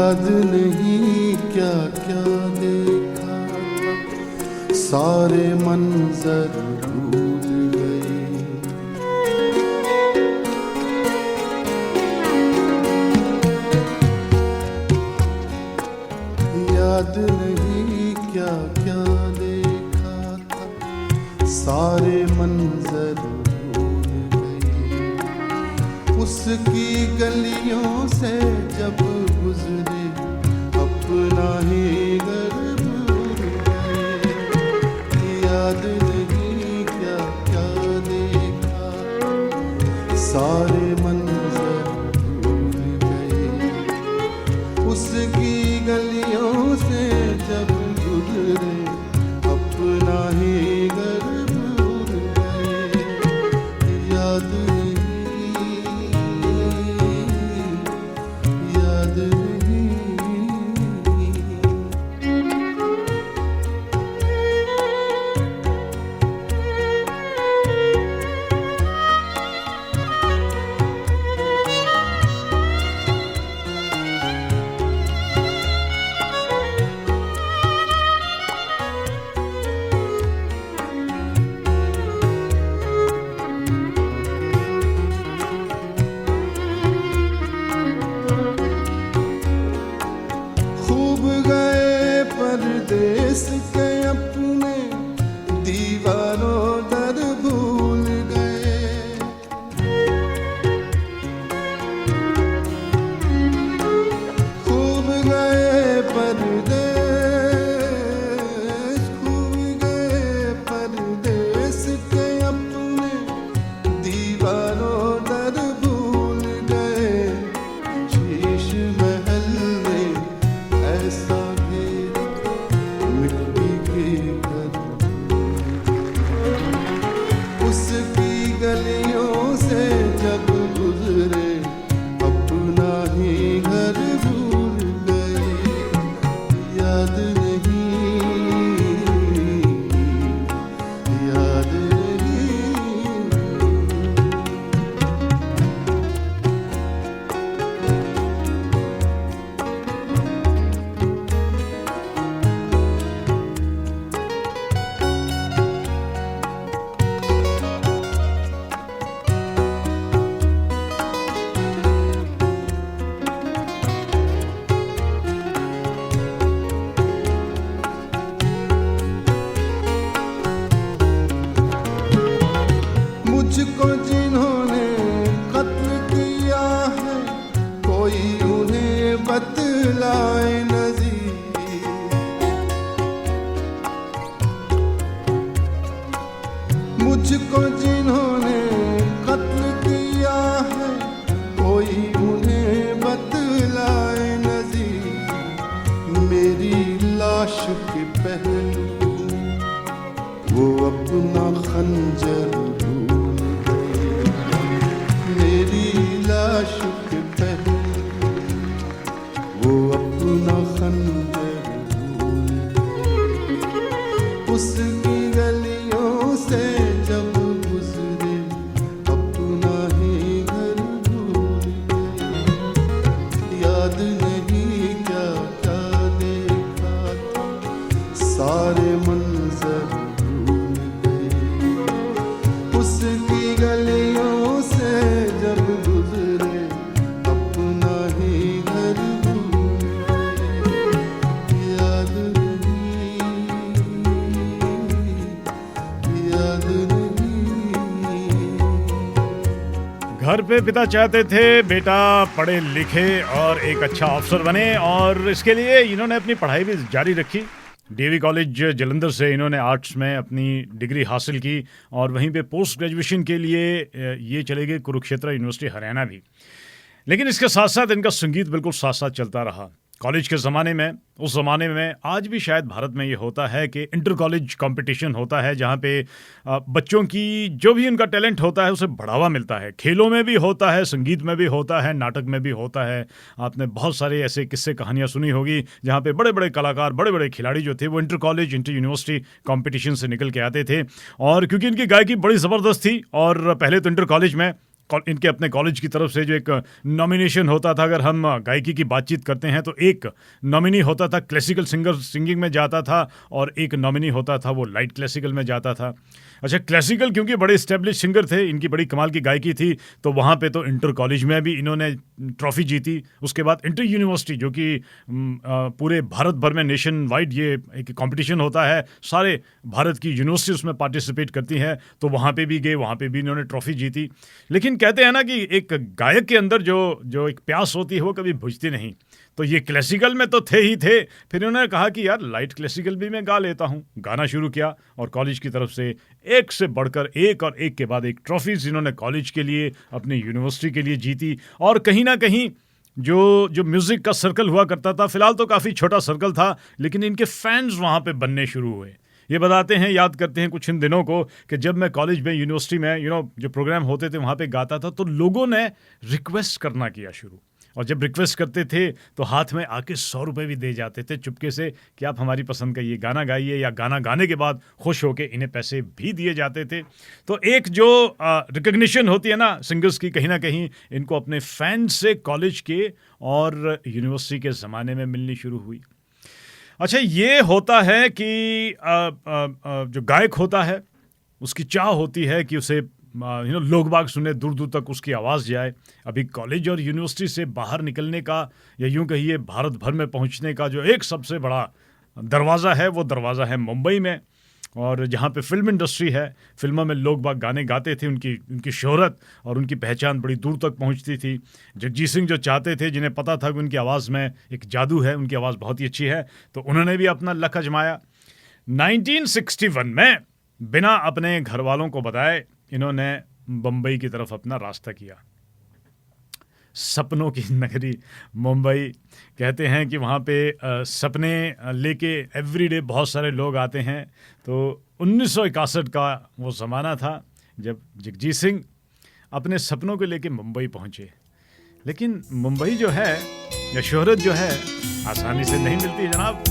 याद नहीं क्या क्या देखा था, सारे मंजर भूल गए। याद नहीं क्या क्या देखा था, सारे मंजर भूल गए। उसकी गलियों से जब गुजरे अपना ही घर भूल गए। याद नहीं क्या क्या देखा, सारे मंजर भूल गए। उसकी गलियों से जब गुजरे अपना ही घर भूल गए। याद नहीं, याद नहीं। खूब गए परदेस के अपने, दीवारों दर भूल गए। खूब गए परदेस, खूब गए परदेस के अपने, दीवारों दर भूल गए। शीश महल में ऐसा घेरा, मिट्टी के घर। उसकी गलियों से जब गुजरे अपना ही घर भूल गए। याद नहीं, याद नहीं। मुझको जिन्होंने कत्ल किया है, कोई उन्हें बतलाए नज़ीर। मुझको जिन्होंने कत्ल किया है, कोई उन्हें बतलाए नज़ीर। मेरी लाश के पहलू वो अपना खंजर भूल गए। मेरी लाश के पहलू वो अपना खंजर भूल गए। उसकी गलियों से जब गुजरे अपना ही घर भूल गए। याद नहीं क्या क्या देखा था, सारे मंजर भूल गए। उसकी गलियों से जब गुजरे अपना ही घर भूल गए। याद नहीं, याद नहीं। घर पे पिता चाहते थे बेटा पढ़े लिखे और एक अच्छा अफसर बने, और इसके लिए इन्होंने अपनी पढ़ाई भी जारी रखी। डीएवी कॉलेज जलंधर से इन्होंने आर्ट्स में अपनी डिग्री हासिल की, और वहीं पे पोस्ट ग्रेजुएशन के लिए ये चले गए कुरुक्षेत्र यूनिवर्सिटी हरियाणा भी। लेकिन इसके साथ साथ इनका संगीत बिल्कुल साथ साथ चलता रहा। कॉलेज के ज़माने में, उस ज़माने में, आज भी शायद भारत में ये होता है कि इंटर कॉलेज कंपटीशन होता है, जहाँ पे बच्चों की जो भी उनका टैलेंट होता है उसे बढ़ावा मिलता है। खेलों में भी होता है, संगीत में भी होता है, नाटक में भी होता है। आपने बहुत सारे ऐसे किस्से कहानियाँ सुनी होगी जहाँ पे बड़े बड़े कलाकार, बड़े बड़े खिलाड़ी जो थे वो inter college, inter university competition से निकल के आते थे। और क्योंकि इनकी गायकी बड़ी ज़बरदस्त थी, और पहले तो इंटर कॉलेज में इनके अपने कॉलेज की तरफ से जो एक नॉमिनेशन होता था, अगर हम गायकी की बातचीत करते हैं तो एक नॉमिनी होता था क्लासिकल सिंगिंग में जाता था और एक नॉमिनी होता था वो लाइट क्लासिकल में जाता था। अच्छा, क्लासिकल क्योंकि बड़े इस्टेब्लिश सिंगर थे, इनकी बड़ी कमाल की गायकी थी, तो वहाँ पे तो इंटर कॉलेज में भी इन्होंने ट्रॉफी जीती। उसके बाद इंटर यूनिवर्सिटी, जो कि पूरे भारत भर में नेशन वाइड ये एक कंपटीशन होता है, सारे भारत की यूनिवर्सिटी उसमें पार्टिसिपेट करती हैं, तो वहाँ पे भी गए, वहाँ पे भी इन्होंने ट्रॉफी जीती। लेकिन कहते हैं ना कि एक गायक के अंदर जो एक प्यास होती है वो कभी बुझती नहीं, तो ये क्लासिकल में तो थे ही थे। फिर उन्होंने कहा कि यार लाइट क्लासिकल भी मैं गा लेता हूँ, गाना शुरू किया और कॉलेज की तरफ से एक से बढ़कर एक और एक के बाद एक ट्रॉफीज इन्होंने कॉलेज के लिए, अपनी यूनिवर्सिटी के लिए जीती। और कहीं ना कहीं जो म्यूज़िक का सर्कल हुआ करता था, फिलहाल तो काफ़ी छोटा सर्कल था, लेकिन इनके फैंस वहाँ पे बनने शुरू हुए। ये बताते हैं, याद करते हैं कुछ इन दिनों को कि जब मैं कॉलेज में, यूनिवर्सिटी में जो प्रोग्राम होते थे वहाँ पे गाता था, तो लोगों ने रिक्वेस्ट करना किया शुरू, और जब रिक्वेस्ट करते थे तो हाथ में आके 100 रुपये भी दे जाते थे चुपके से कि आप हमारी पसंद का ये गाना गाइए, या गाना गाने के बाद खुश होके इन्हें पैसे भी दिए जाते थे। तो एक जो रिकग्निशन होती है ना सिंगर्स की, कहीं ना कहीं इनको अपने फैंस से कॉलेज के और यूनिवर्सिटी के ज़माने में मिलनी शुरू हुई। अच्छा, ये होता है कि जो गायक होता है उसकी चाह होती है कि उसे लोग बाग सुने, दूर दूर तक उसकी आवाज़ जाए। अभी कॉलेज और यूनिवर्सिटी से बाहर निकलने का, या यूं कहिए भारत भर में पहुंचने का जो एक सबसे बड़ा दरवाज़ा है, वो दरवाज़ा है मुंबई में, और जहां पे फिल्म इंडस्ट्री है। फिल्मों में लोग बाग गाने गाते थे, उनकी शोहरत और उनकी पहचान बड़ी दूर तक पहुंचती थी। जगजीत सिंह जो चाहते थे, जिन्हें पता था कि उनकी आवाज़ में एक जादू है, उनकी आवाज़ बहुत ही अच्छी है, तो उन्होंने भी अपना लक आजमाया। 1961 में बिना अपने घर वालों को बताए इन्होंने बम्बई की तरफ अपना रास्ता किया। सपनों की नगरी मुंबई, कहते हैं कि वहाँ पे सपने लेके एवरीडे बहुत सारे लोग आते हैं। तो 1961 का वो ज़माना था जब जगजीत सिंह अपने सपनों को लेके मुंबई पहुँचे। लेकिन मुंबई जो है, या शोहरत जो है, आसानी से नहीं मिलती जनाब।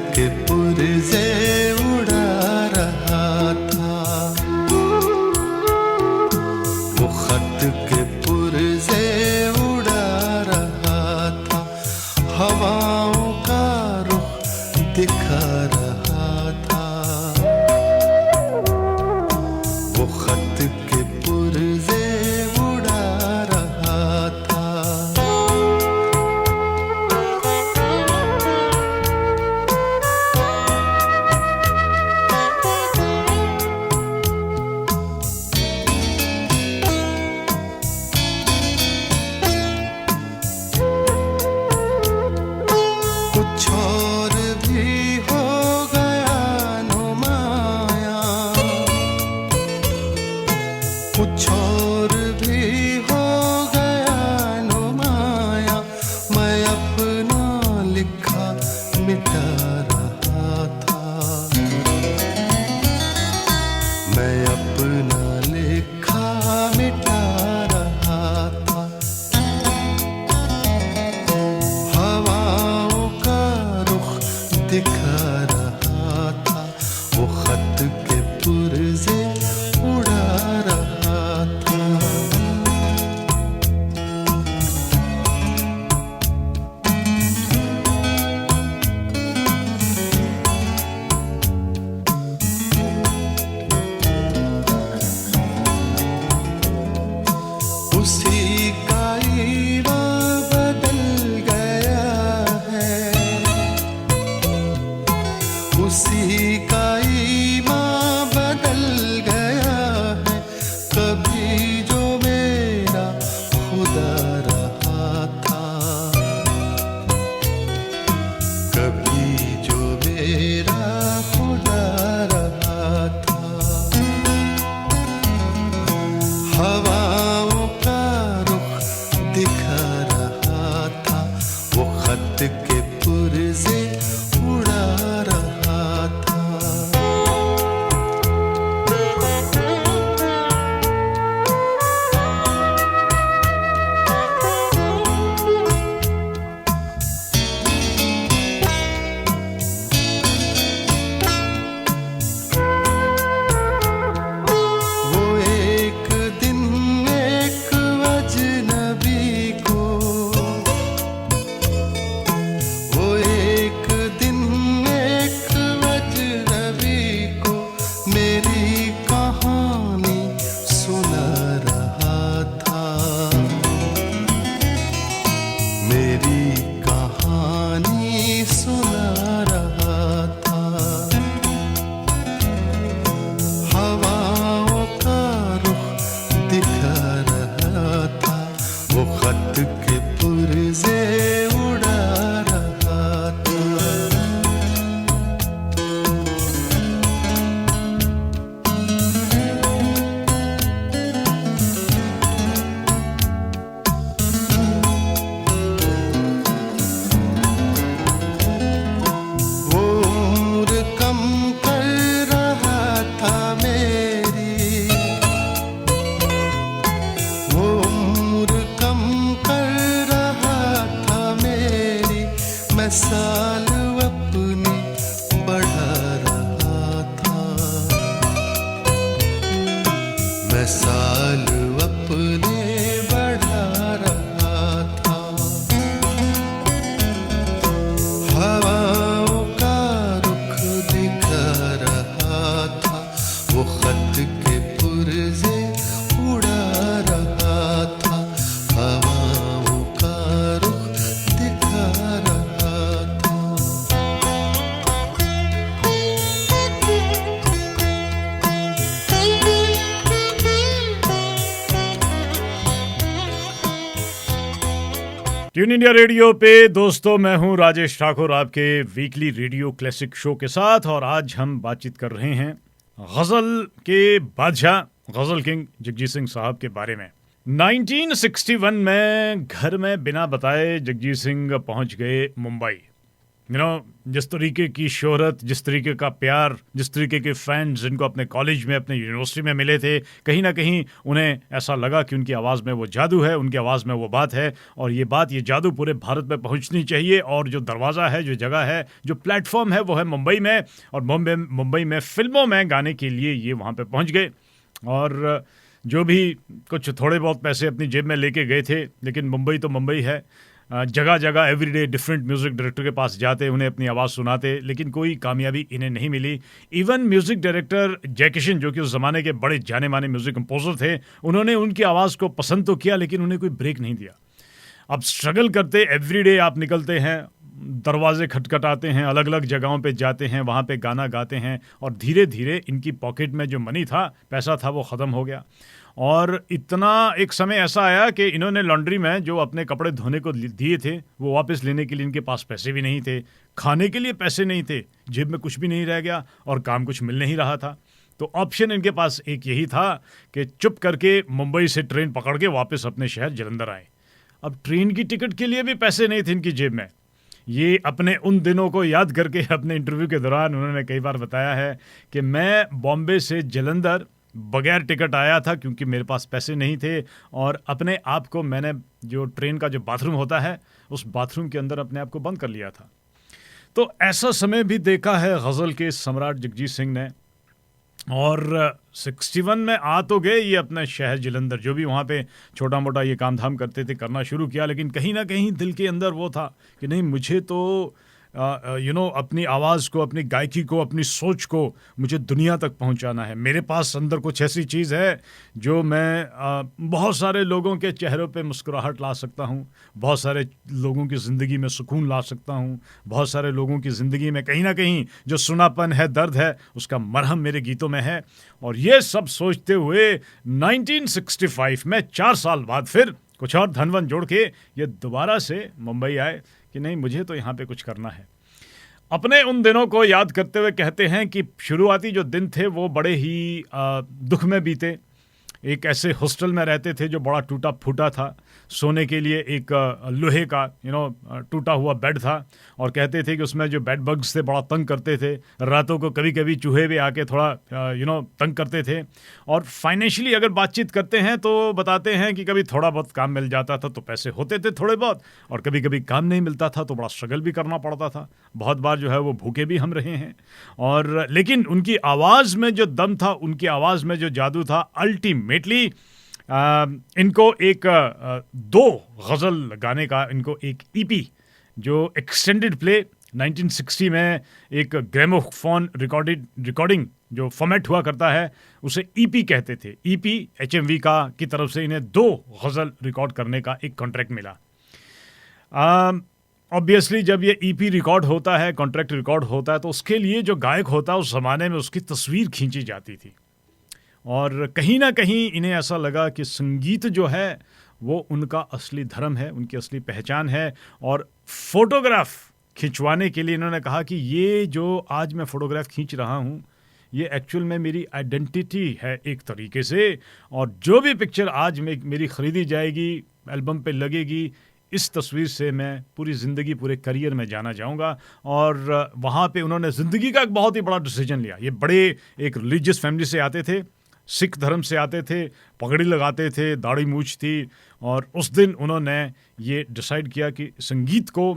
के पुरज़े उड़ा रहा था, वो खत के पुरज़े उड़ा रहा था, हवाओं का रुख दिखा रहा था। वो खत के पुरज़े उड़ा रहा था। कुछ और भी हो गया नुमाया, मैं अपना लिखा मिटा रहा था। मैं अपना लिखा मिटा रहा था। हवाओं का रुख दिखा रहा था। वो खत के पुरज़े उड़ा रहा था। उसी का ईमान बदल गया है। उसी का ईमान बदल गया है। कभी जो मेरा खुदा रहा था, कभी जो मेरा खुदा रहा था। हवाओं का रुख दिखा रहा था। वो खत के पुरज़े उड़ा रहा था। दिखा रहा था, वो खत के पुर्जे उड़ा रहा था। वो उम्र कम कर रहा था मेरी, वो उम्र कम कर रहा था मेरी, मैं साल अपनी बढ़ा रहा था, मैं साल अपने बढ़ा रहा था। हवाओं का रुख दिखा रहा था, वो खत के पुर्जे उड़ा रहा था, हवाओं का रुख दिखा रहा था। ट्यून इंडिया रेडियो पे दोस्तों, मैं हूं राजेश ठाकुर आपके वीकली रेडियो क्लासिक शो के साथ, और आज हम बातचीत कर रहे हैं गजल के बादशाह, गजल किंग जगजीत सिंह साहब के बारे में। 1961 में घर में बिना बताए जगजीत सिंह पहुंच गए मुंबई। जिस तरीके की शोहरत, जिस तरीके का प्यार, जिस तरीके के फैंस जिनको अपने कॉलेज में, अपने यूनिवर्सिटी में मिले थे, कहीं ना कहीं उन्हें ऐसा लगा कि उनकी आवाज़ में वो जादू है, उनकी आवाज़ में वो बात है, और ये जादू पूरे भारत में पहुंचनी चाहिए। और जो दरवाज़ा है, जो जगह है, जो प्लेटफॉर्म है, वो है मुंबई में। और मुंबई में फिल्मों में गाने के लिए ये वहाँ पर पहुँच गए, और जो भी कुछ थोड़े बहुत पैसे अपनी जेब में लेके गए थे, लेकिन मुंबई तो मुंबई है। जगह जगह एवरीडे डिफरेंट म्यूज़िक डायरेक्टर के पास जाते, उन्हें अपनी आवाज़ सुनाते, लेकिन कोई कामयाबी इन्हें नहीं मिली। इवन म्यूज़िक डायरेक्टर जयकिशन, जो कि उस ज़माने के बड़े जाने माने म्यूज़िक कंपोजर थे, उन्होंने उनकी आवाज़ को पसंद तो किया, लेकिन उन्हें कोई ब्रेक नहीं दिया। अब स्ट्रगल करते, एवरीडे आप निकलते हैं, दरवाजे खटखटाते हैं, अलग अलग जगहों पे जाते हैं, वहाँ पे गाना गाते हैं, और धीरे धीरे इनकी पॉकेट में जो मनी था, पैसा था, वो ख़त्म हो गया। और इतना एक समय ऐसा आया कि इन्होंने लॉन्ड्री में जो अपने कपड़े धोने को दिए थे, वो वापस लेने के लिए इनके पास पैसे भी नहीं थे, खाने के लिए पैसे नहीं थे, जेब में कुछ भी नहीं रह गया, और काम कुछ मिल नहीं रहा था। तो ऑप्शन इनके पास एक यही था कि चुप करके मुंबई से ट्रेन पकड़ के वापस अपने शहर जलंधर आए। अब ट्रेन की टिकट के लिए भी पैसे नहीं थे इनकी जेब में। ये अपने उन दिनों को याद करके अपने इंटरव्यू के दौरान उन्होंने कई बार बताया है कि मैं बॉम्बे से जलंधर बगैर टिकट आया था, क्योंकि मेरे पास पैसे नहीं थे, और अपने आप को मैंने जो ट्रेन का जो बाथरूम होता है, उस बाथरूम के अंदर अपने आप को बंद कर लिया था। तो ऐसा समय भी देखा है गज़ल के सम्राट जगजीत सिंह ने। और 61 में आ तो गए ये अपना शहर जलंधर, जो भी वहाँ पे छोटा मोटा ये काम धाम करते थे, करना शुरू किया, लेकिन कहीं ना कहीं दिल के अंदर वो था कि नहीं, मुझे तो अपनी आवाज़ को, अपनी गायकी को, अपनी सोच को मुझे दुनिया तक पहुंचाना है। मेरे पास अंदर कुछ ऐसी चीज़ है जो मैं बहुत सारे लोगों के चेहरों पे मुस्कुराहट ला सकता हूं, बहुत सारे लोगों की ज़िंदगी में सुकून ला सकता हूं, बहुत सारे लोगों की ज़िंदगी में कहीं ना कहीं जो सुनापन है, दर्द है, उसका मरहम मेरे गीतों में है। और ये सब सोचते हुए 1965 में 4 साल बाद फिर कुछ और धनवन जोड़ के ये दोबारा से मुंबई आए कि नहीं, मुझे तो यहाँ पे कुछ करना है। अपने उन दिनों को याद करते हुए कहते हैं कि शुरुआती जो दिन थे वो बड़े ही दुख में बीते। एक ऐसे हॉस्टल में रहते थे जो बड़ा टूटा फूटा था, सोने के लिए एक लोहे का टूटा हुआ बेड था, और कहते थे कि उसमें जो बेड बग्स थे बड़ा तंग करते थे, रातों को कभी कभी चूहे भी आके थोड़ा तंग करते थे। और फाइनेंशियली अगर बातचीत करते हैं तो बताते हैं कि कभी थोड़ा बहुत काम मिल जाता था तो पैसे होते थे थोड़े बहुत, और कभी कभी काम नहीं मिलता था तो बड़ा स्ट्रगल भी करना पड़ता था। बहुत बार जो है वो भूखे भी हम रहे हैं। और लेकिन उनकी आवाज़ में जो दम था, उनकी आवाज़ में जो जादू था, अल्टीमेटली इनको एक 2 गज़ल गाने का इनको एक ईपी जो एक्सटेंडेड प्ले 1960 में एक ग्रामोफोन रिकॉर्डिंग जो फॉर्मेट हुआ करता है उसे ईपी कहते थे। ईपी एचएमवी की तरफ से इन्हें 2 गज़ल रिकॉर्ड करने का एक कॉन्ट्रैक्ट मिला। ऑब्वियसली जब ये ईपी रिकॉर्ड होता है, कॉन्ट्रैक्ट रिकॉर्ड होता है, तो उसके लिए जो गायक होता है उस ज़माने में उसकी तस्वीर खींची जाती थी। और कहीं ना कहीं इन्हें ऐसा लगा कि संगीत जो है वो उनका असली धर्म है, उनकी असली पहचान है। और फोटोग्राफ खिंचवाने के लिए इन्होंने कहा कि ये जो आज मैं फ़ोटोग्राफ खींच रहा हूँ ये एक्चुअल में मेरी आइडेंटिटी है एक तरीके से, और जो भी पिक्चर आज मेरी ख़रीदी जाएगी, एल्बम पे लगेगी, इस तस्वीर से मैं पूरी ज़िंदगी, पूरे करियर में जाना चाहूँगा। और वहाँ पे उन्होंने ज़िंदगी का एक बहुत ही बड़ा डिसीजन लिया। ये बड़े एक रिलीजियस फैमिली से आते थे, सिख धर्म से आते थे, पगड़ी लगाते थे, दाढ़ी मूछ थी, और उस दिन उन्होंने ये डिसाइड किया कि संगीत को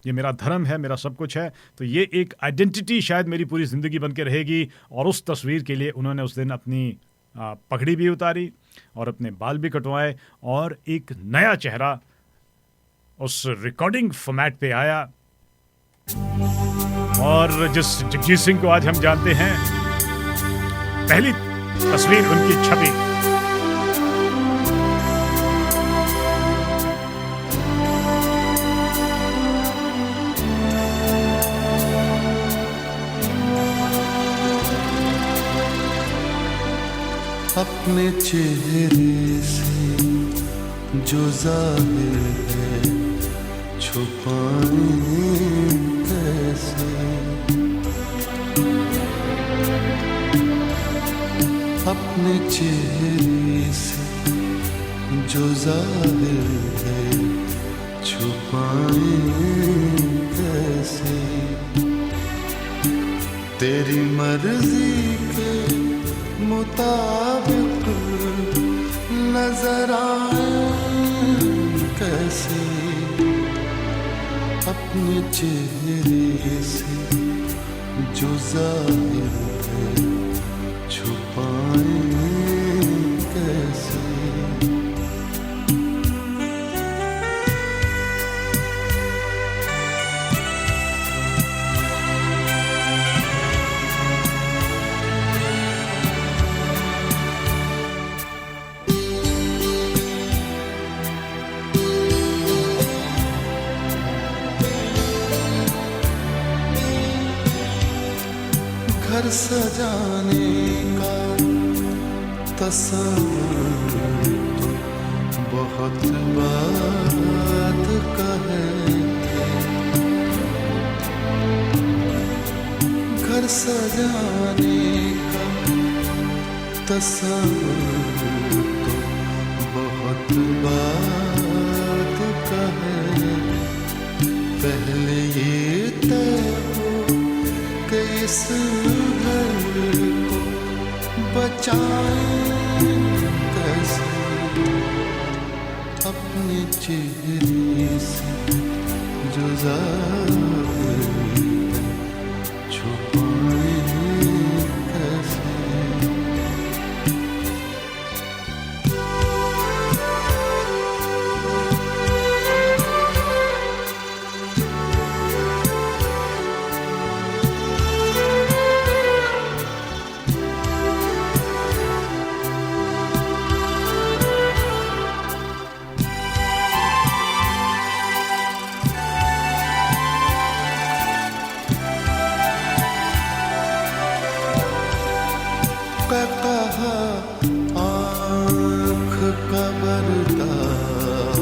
ये मेरा धर्म है, मेरा सब कुछ है, तो ये एक आइडेंटिटी शायद मेरी पूरी ज़िंदगी बन के रहेगी। और उस तस्वीर के लिए उन्होंने उस दिन अपनी पगड़ी भी उतारी और अपने बाल भी कटवाए और एक नया चेहरा उस रिकॉर्डिंग फॉर्मेट पे आया। और जिस जगजीत सिंह को आज हम जानते हैं, पहली तस्वीर उनकी छपी। अपने चेहरे से जो ज़ाहिर है छुपाए कैसे, अपने चेहरे से जो ज़ाहिर है छुपाए कैसे, तेरी मर्जी के मुताबिक नजर आए कैसे, अपने चेहरे से जो ज़ाहिर है छुपाए कैसे। घर सजाने का तस्वीर तो बहुत बात का है, घर सजाने का तस्वीर तो बहुत बात का है, पहले ये तय हो कि इस घर को बचाएं कैसे, अपने चेहरे से जो ज़ाहिर है छुपाएं कैसे। कहा आँख का बर्ताव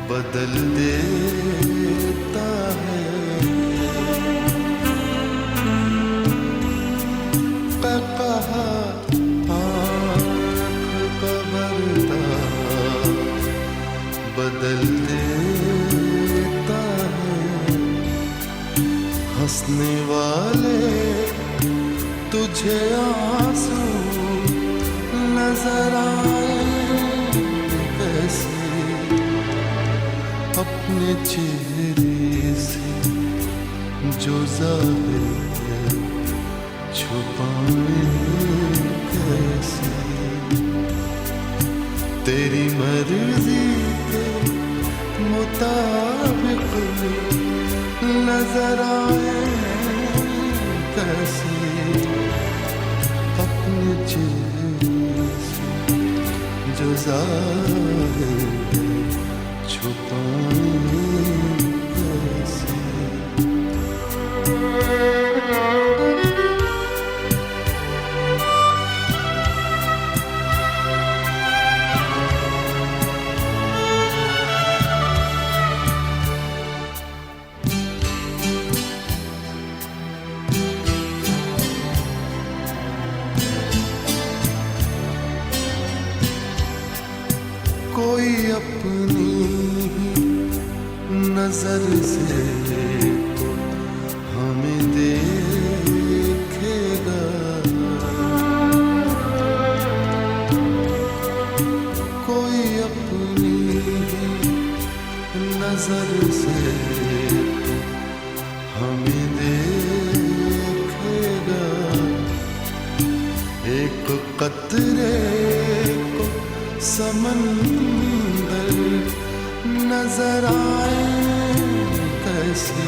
बदल देता है, कहा आँख का बर्ताव बदल देता है, हंसने वाले तुझे आंसू नजर आए कैसे, अपने चेहरे से जो ज़ाहिर है छुपाए कैसे, तेरी मर्जी के मुताबिक नजर आए कैसे, अपने चेहरे से जो ज़ाहिर है छुपाए कैसे। कोई अपनी नजर से तो हमें देखेगा, कोई अपनी नजर से तो हमें देखेगा। एक कतरे को समंदर नजर आए कैसे,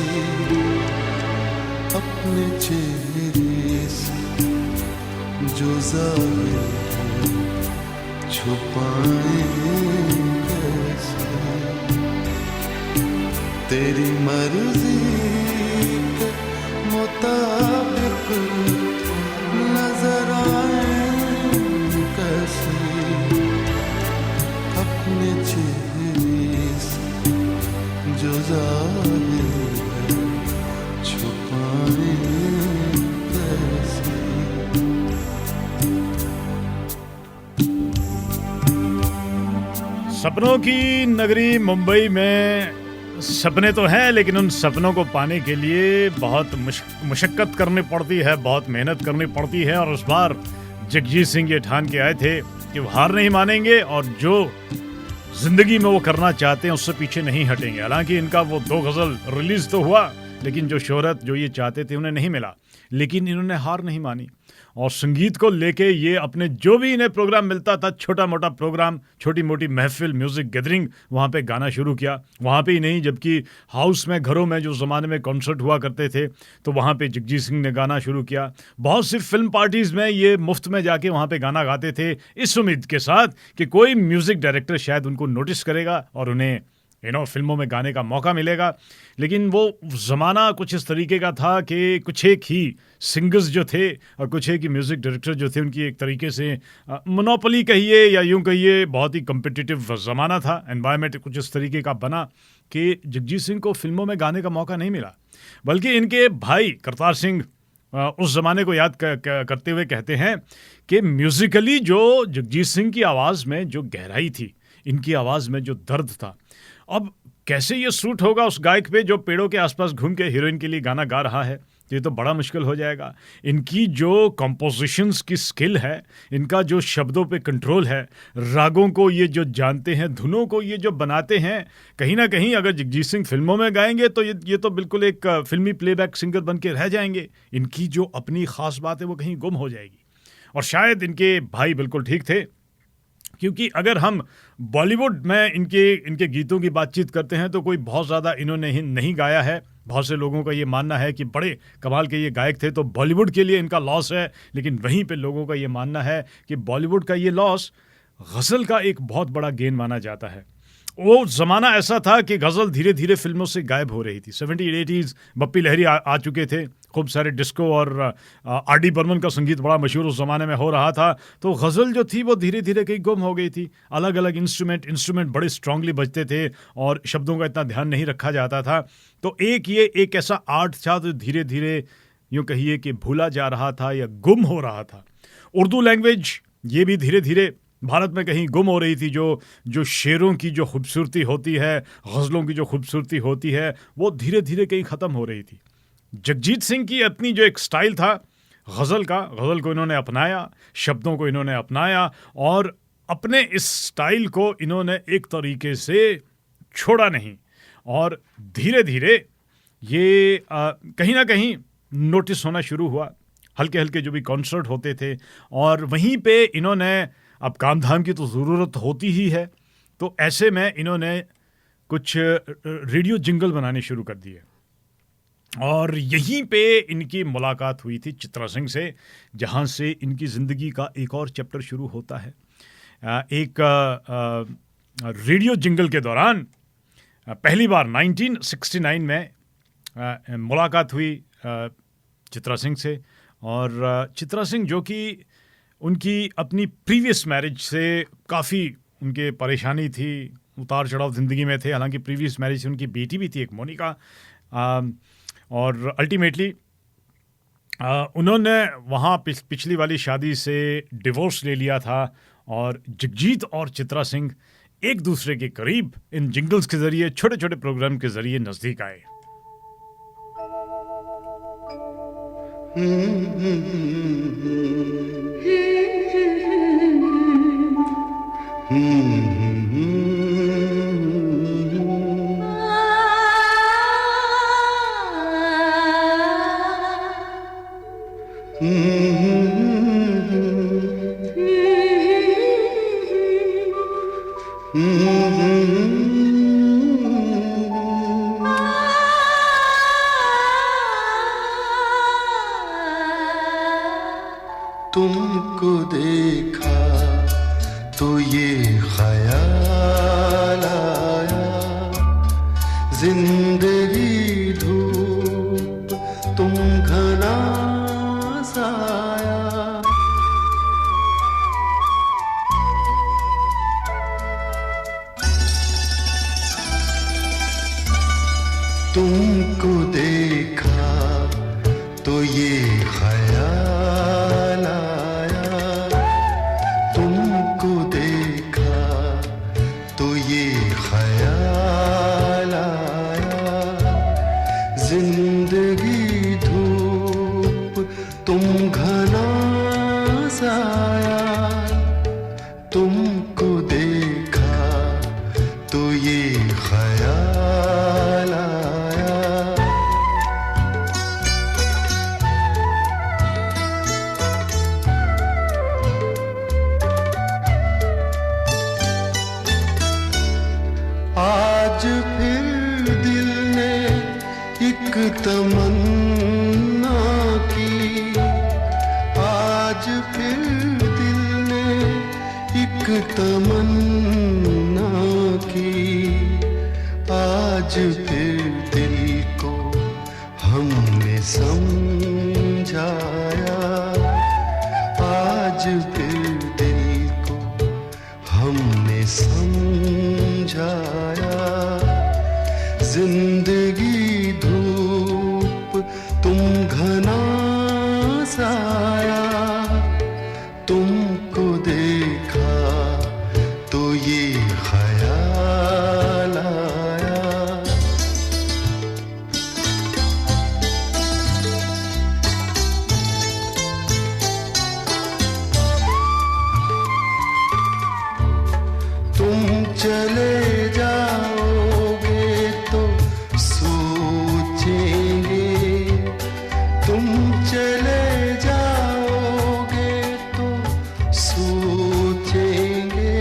अपने चेहरे से जो ज़ाहिर है छुपाए कैसे। तेरी मर्जी के मुताबिक नजर आए कैसे, अपने चेहरे से जो ज़ाहिर है छुपाए कैसे। सपनों की नगरी मुंबई में सपने तो हैं, लेकिन उन सपनों को पाने के लिए बहुत मुशक्कत करनी पड़ती है, बहुत मेहनत करनी पड़ती है। और उस बार जगजीत सिंह ये ठान के आए थे कि वो हार नहीं मानेंगे और जो जिंदगी में वो करना चाहते हैं उससे पीछे नहीं हटेंगे। हालांकि इनका वो 2 गज़ल रिलीज तो हुआ, लेकिन जो शोहरत जो ये चाहते थे उन्हें नहीं मिला। लेकिन इन्होंने हार नहीं मानी और संगीत को लेके ये अपने जो भी इन्हें प्रोग्राम मिलता था, छोटा मोटा प्रोग्राम, छोटी मोटी महफिल, म्यूजिक गैदरिंग, वहाँ पे गाना शुरू किया। वहाँ पे ही नहीं, जबकि हाउस में, घरों में जो ज़माने में कॉन्सर्ट हुआ करते थे, तो वहाँ पे जगजीत सिंह ने गाना शुरू किया। बहुत सी फिल्म पार्टीज़ में ये मुफ्त में जाके वहाँ पे गाना गाते थे, इस उम्मीद के साथ कि कोई म्यूज़िक डायरेक्टर शायद उनको नोटिस करेगा और उन्हें फिल्मों में गाने का मौका मिलेगा। लेकिन वो ज़माना कुछ इस तरीके का था कि कुछ एक ही सिंगर्स जो थे और कुछ एक ही म्यूज़िक डायरेक्टर जो थे, उनकी एक तरीके से मोनोपोली कहिए या यूं कहिए, बहुत ही कम्पिटिटिव ज़माना था। एनवायरनमेंट कुछ इस तरीके का बना कि जगजीत सिंह को फिल्मों में गाने का मौका नहीं मिला। बल्कि इनके भाई करतार सिंह उस ज़माने को याद करते हुए कहते हैं कि म्यूज़िकली जो जगजीत सिंह की आवाज़ में जो गहराई थी, इनकी आवाज़ में जो दर्द था, अब कैसे ये सूट होगा उस गायक पे जो पेड़ों के आसपास घूम के हीरोइन के लिए गाना गा रहा है। तो ये तो बड़ा मुश्किल हो जाएगा। इनकी जो कंपोजिशंस की स्किल है, इनका जो शब्दों पे कंट्रोल है, रागों को ये जो जानते हैं, धुनों को ये जो बनाते हैं, कहीं ना कहीं अगर जगजीत सिंह फिल्मों में गाएंगे तो ये तो बिल्कुल एक फिल्मी प्लेबैक सिंगर बन के रह जाएंगे। इनकी जो अपनी ख़ास बात है वो कहीं गुम हो जाएगी। और शायद इनके भाई बिल्कुल ठीक थे, क्योंकि अगर हम बॉलीवुड में इनके गीतों की बातचीत करते हैं तो कोई बहुत ज़्यादा इन्होंने नहीं गाया है। बहुत से लोगों का ये मानना है कि बड़े कमाल के ये गायक थे तो बॉलीवुड के लिए इनका लॉस है, लेकिन वहीं पे लोगों का ये मानना है कि बॉलीवुड का ये लॉस गज़ल का एक बहुत बड़ा गेन माना जाता है। वो ज़माना ऐसा था कि गज़ल धीरे धीरे फिल्मों से गायब हो रही थी। 70-80s बप्पी लहरी आ चुके थे, खूब सारे डिस्को और आर.डी. बर्मन का संगीत बड़ा मशहूर उस ज़माने में हो रहा था। तो गज़ल जो थी वो धीरे धीरे कहीं गुम हो गई थी। अलग अलग इंस्ट्रूमेंट बड़े स्ट्रांगली बजते थे और शब्दों का इतना ध्यान नहीं रखा जाता था। तो एक ऐसा आर्ट था जो धीरे धीरे यूँ कहिए कि भूला जा रहा था या गुम हो रहा था। उर्दू लैंग्वेज ये भी धीरे धीरे भारत में कहीं गुम हो रही थी। जो शेरों की जो खूबसूरती होती है, गज़लों की जो खूबसूरती होती है, वो धीरे धीरे कहीं ख़त्म हो रही थी। जगजीत सिंह की अपनी जो एक स्टाइल था गज़ल को इन्होंने अपनाया, शब्दों को इन्होंने अपनाया और अपने इस स्टाइल को इन्होंने एक तरीके से छोड़ा नहीं। और धीरे धीरे ये कहीं ना कहीं नोटिस होना शुरू हुआ। हल्के हल्के जो भी कॉन्सर्ट होते थे, और वहीं पे इन्होंने, अब काम धाम की तो ज़रूरत होती ही है, तो ऐसे में इन्होंने कुछ रेडियो जिंगल बनाने शुरू कर दिए। और यहीं पे इनकी मुलाकात हुई थी चित्रा सिंह से, जहाँ से इनकी ज़िंदगी का एक और चैप्टर शुरू होता है। एक रेडियो जिंगल के दौरान पहली बार 1969 में मुलाकात हुई चित्रा सिंह से। और चित्रा सिंह जो कि उनकी अपनी प्रीवियस मैरिज से काफ़ी उनके परेशानी थी, उतार चढ़ाव ज़िंदगी में थे। हालांकि प्रीवियस मैरिज से उनकी बेटी भी थी, एक मोनिका, और अल्टीमेटली उन्होंने वहाँ पिछली वाली शादी से डिवोर्स ले लिया था। और जगजीत और चित्रा सिंह एक दूसरे के करीब इन जिंगल्स के जरिए, छोटे छोटे प्रोग्राम के जरिए नजदीक आए। तुमको देखा तो ये ख्याल आया, जिंदगी धूप तुम घना साया। तुमको देखा तो ये ख्याल आया, तुमको देखा तो ये ख्याल आया, जिंदगी धूप तुम घना साया। तुमको देखा तो ये ख्याल आया। आज फिर दिल ने एक तमन्ना की, आज फिर दिल ने एक तमन्ना की, आज फिर दिल को हमने समझाया, आज फिर दिल को हमने समझाया। जिंदगी धूप तुम घना साया। तुमको देखा तो ये ख्याल आया। तुम चले जाओगे तो सोचेंगे, तुम चले जाओगे तो सोचेंगे,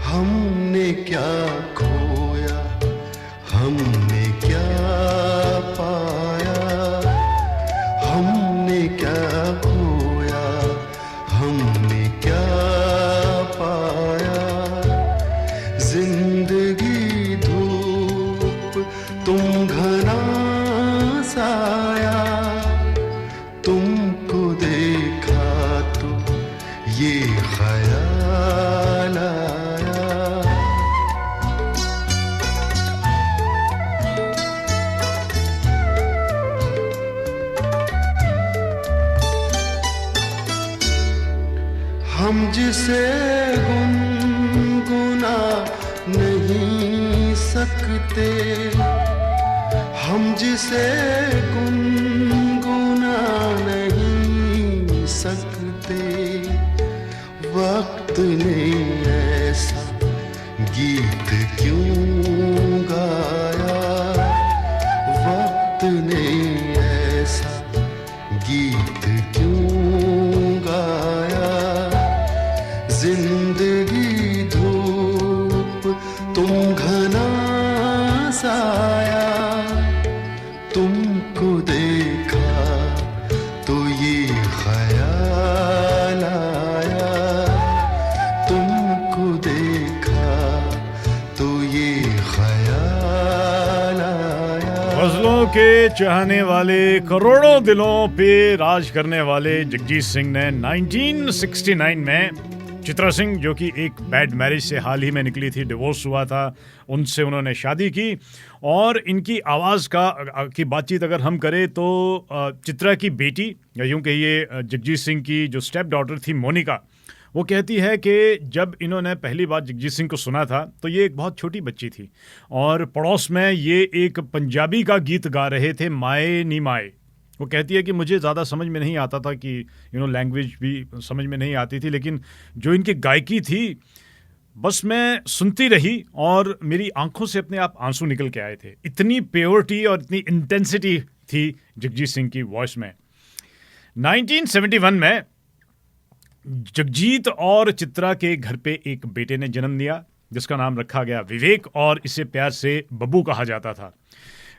हमने क्या खोया, हमने क्या पाया, हमने क्या खोया, हमने क्या पाया। जिंदगी धूप तुम घना साया। तुमको देखा तो ये ख्याल आया। हम जिसे गुनगुना नहीं सकते, हम जिसे गुनगुना नहीं सकते, वक्त ने ऐसा गीत क्यों गाया, वक्त ने ऐसा गीत क्यों गाया। जिंदगी धूप तुम घना साया। तुमको देखा तो ये ख्याल आया। तुमको देखा तो ये ख्याल आया। गजलों के चाहने वाले, करोड़ों दिलों पे राज करने वाले जगजीत सिंह ने 1969 में चित्रा सिंह, जो कि एक बैड मैरिज से हाल ही में निकली थी, डिवोर्स हुआ था, उनसे उन्होंने शादी की। और इनकी आवाज़ की बातचीत अगर हम करें तो चित्रा की बेटी, या यूँ कहिए जगजीत सिंह की जो स्टेप डॉटर थी मोनिका, वो कहती है कि जब इन्होंने पहली बार जगजीत सिंह को सुना था तो ये एक बहुत छोटी बच्ची थी और पड़ोस में ये एक पंजाबी का गीत गा रहे थे, माए नी माए। वो कहती है कि मुझे ज़्यादा समझ में नहीं आता था कि लैंग्वेज भी समझ में नहीं आती थी, लेकिन जो इनकी गायकी थी बस मैं सुनती रही और मेरी आंखों से अपने आप आंसू निकल के आए थे। इतनी प्योरिटी और इतनी इंटेंसिटी थी जगजीत सिंह की वॉइस में। 1971 में जगजीत और चित्रा के घर पे एक बेटे ने जन्म लिया जिसका नाम रखा गया विवेक और इसे प्यार से बब्बू कहा जाता था।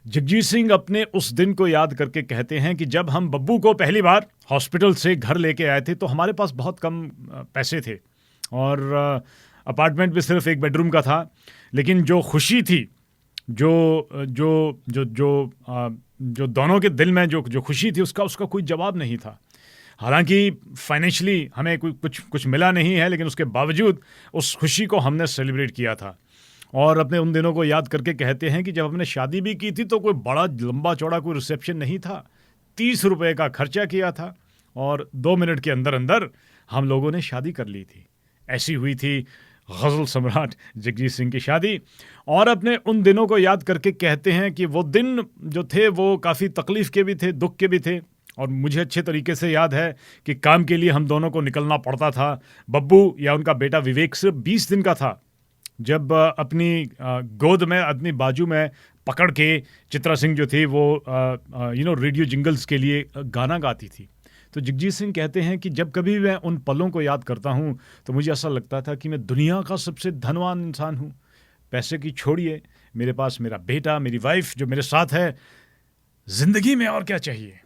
जगजीत सिंह अपने उस दिन को याद करके कहते हैं कि जब हम बब्बू को पहली बार हॉस्पिटल से घर लेके आए थे तो हमारे पास बहुत कम पैसे थे और अपार्टमेंट भी सिर्फ एक बेडरूम का था, लेकिन जो खुशी थी, जो जो जो जो जो दोनों के दिल में जो खुशी थी उसका कोई जवाब नहीं था। हालांकि फाइनेंशियली हमें कुछ मिला नहीं है, लेकिन उसके बावजूद उस खुशी को हमने सेलिब्रेट किया था। और अपने उन दिनों को याद करके कहते हैं कि जब हमने शादी भी की थी तो कोई बड़ा लंबा चौड़ा कोई रिसेप्शन नहीं था, 30 रुपए का खर्चा किया था और 2 मिनट के अंदर अंदर हम लोगों ने शादी कर ली थी। ऐसी हुई थी गज़ल सम्राट जगजीत सिंह की शादी। और अपने उन दिनों को याद करके कहते हैं कि वो दिन जो थे वो काफ़ी तकलीफ़ के भी थे, दुख के भी थे। और मुझे अच्छे तरीके से याद है कि काम के लिए हम दोनों को निकलना पड़ता था। बब्बू या उनका बेटा विवेक सिर्फ 20 दिन का था जब अपनी गोद में, अपनी बाजू में पकड़ के चित्रा सिंह जो थी वो रेडियो जिंगल्स के लिए गाना गाती थी। तो जगजीत सिंह कहते हैं कि जब कभी मैं उन पलों को याद करता हूँ तो मुझे ऐसा लगता था कि मैं दुनिया का सबसे धनवान इंसान हूँ। पैसे की छोड़िए, मेरे पास मेरा बेटा, मेरी वाइफ जो मेरे साथ है, जिंदगी में और क्या चाहिए।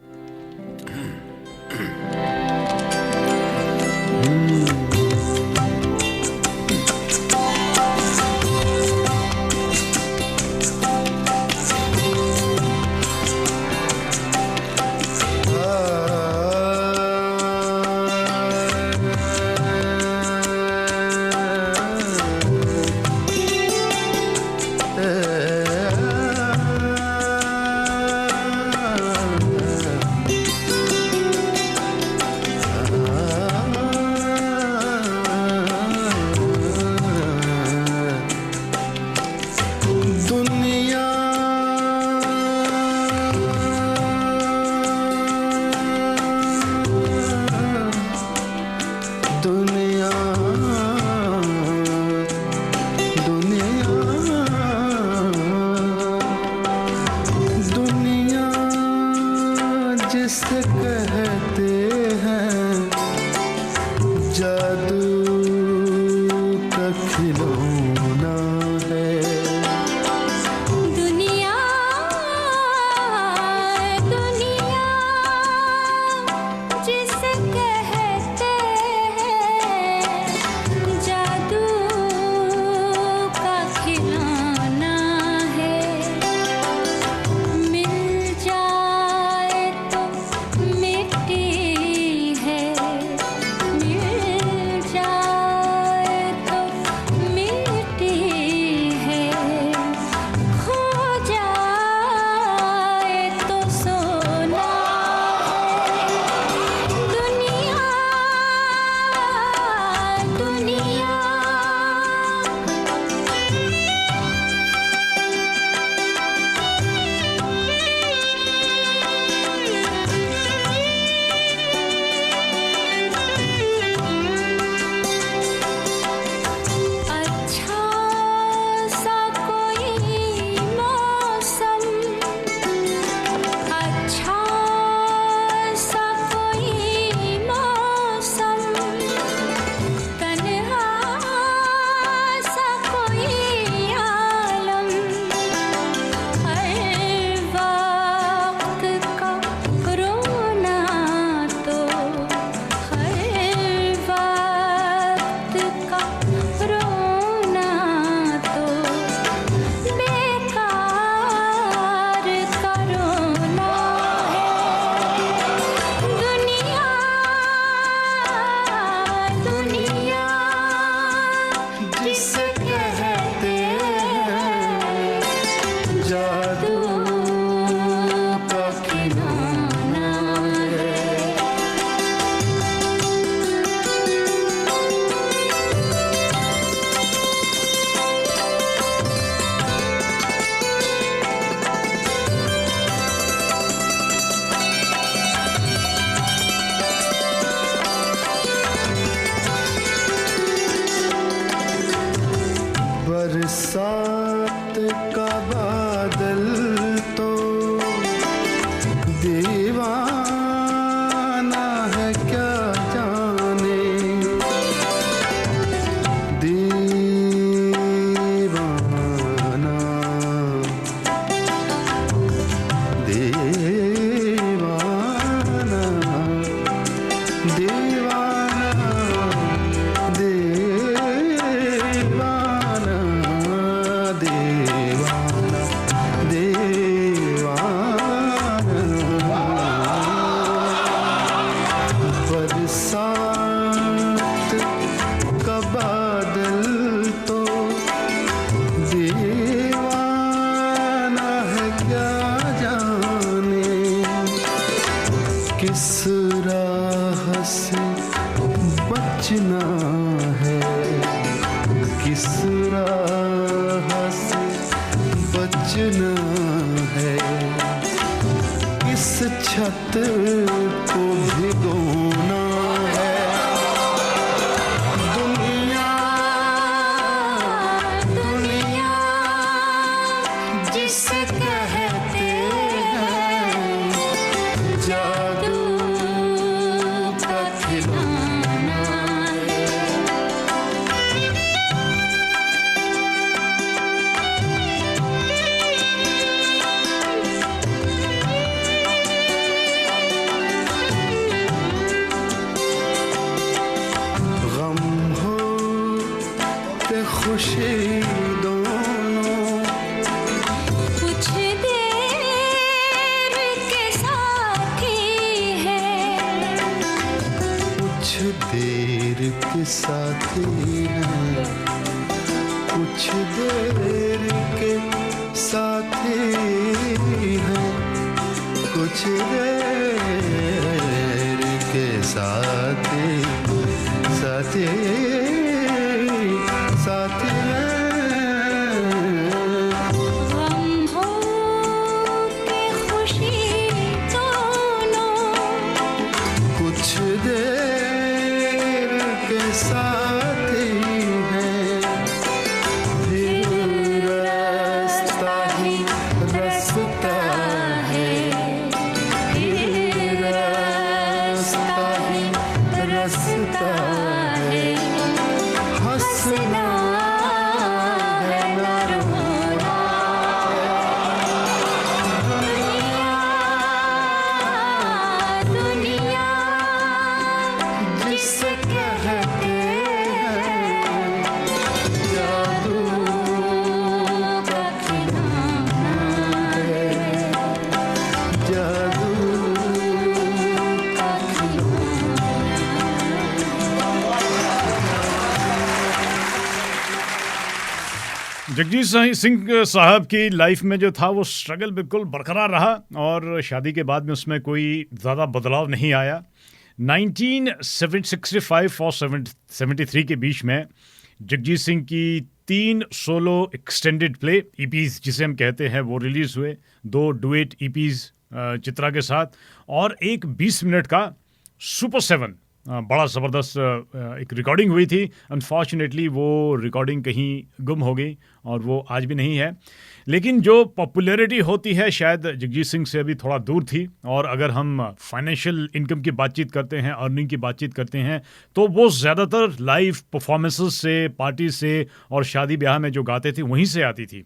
बरसात का बादल तो दीवाना है क्या जाने, दीवाना दीवाना दीवाना दीवाना दीवाना। बरसात का बादल तो दीवाना है क्या जाने, किस राह से बचना है, किस राह से बचना है, किस छत को भिगोना है। दुनिया दुनिया जिसे कहते हैं जादू का खिलौना है। गम हो के खुशी दोनों कुछ देर के साथी है, कुछ देर के साथी हैं, कुछ देर के साथी हैं, कुछ देर के साथी साथी साथी हैं। गम हो के खुशी दोनों कुछ देर के साथी हैं, फिर रास्ता ही रास्ता है, फिर रास्ता ही रास्ता है। हंसना है न रोना, दुनिया जिसे कहते हैं जादू का खिलौना है, जादू का खिलौना। जगजीत सिंह साहब की लाइफ में जो था वो स्ट्रगल बिल्कुल बरकरार रहा और शादी के बाद में उसमें कोई ज़्यादा बदलाव नहीं आया। 1965 और 73 के बीच में जगजीत सिंह की 3 सोलो एक्सटेंडेड प्ले ईपीज़ जिसे हम कहते हैं वो रिलीज़ हुए, 2 डुएट ईपीज़ चित्रा के साथ और एक 20 मिनट का सुपर 7 बड़ा ज़बरदस्त एक रिकॉर्डिंग हुई थी। अनफॉर्चुनेटली वो रिकॉर्डिंग कहीं गुम हो गई और वो आज भी नहीं है, लेकिन जो पॉपुलैरिटी होती है शायद जगजीत सिंह से अभी थोड़ा दूर थी। और अगर हम फाइनेंशियल इनकम की बातचीत करते हैं, अर्निंग की बातचीत करते हैं, तो वो ज़्यादातर लाइव परफॉर्मेंसेस से, पार्टी से और शादी ब्याह में जो गाते थे वहीं से आती थी।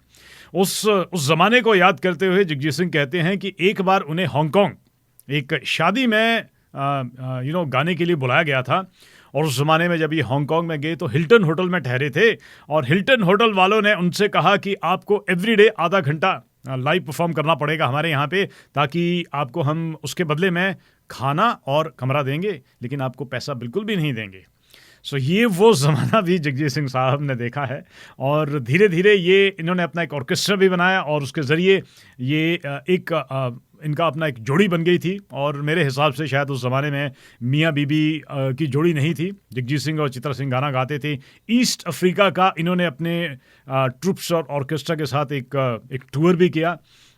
उस ज़माने को याद करते हुए जगजीत सिंह कहते हैं कि एक बार उन्हें हांगकांग एक शादी में गाने के लिए बुलाया गया था और उस ज़माने में जब ये हांगकांग में गए तो हिल्टन होटल में ठहरे थे और हिल्टन होटल वालों ने उनसे कहा कि आपको एवरीडे आधा घंटा लाइव परफॉर्म करना पड़ेगा हमारे यहाँ पे, ताकि आपको हम उसके बदले में खाना और कमरा देंगे, लेकिन आपको पैसा बिल्कुल भी नहीं देंगे। सो ये वो ज़माना भी जगजीत सिंह साहब ने देखा है और धीरे धीरे ये इन्होंने अपना एक ऑर्केस्ट्रा भी बनाया और उसके ज़रिए ये एक इनका अपना एक जोड़ी बन गई थी। और मेरे हिसाब से शायद उस ज़माने में मियाँ बीबी की जोड़ी नहीं थी। जगजीत सिंह और चित्रा सिंह गाना गाते थे। ईस्ट अफ्रीका का इन्होंने अपने ट्रूप्स और ऑर्केस्ट्रा के साथ एक टूर भी किया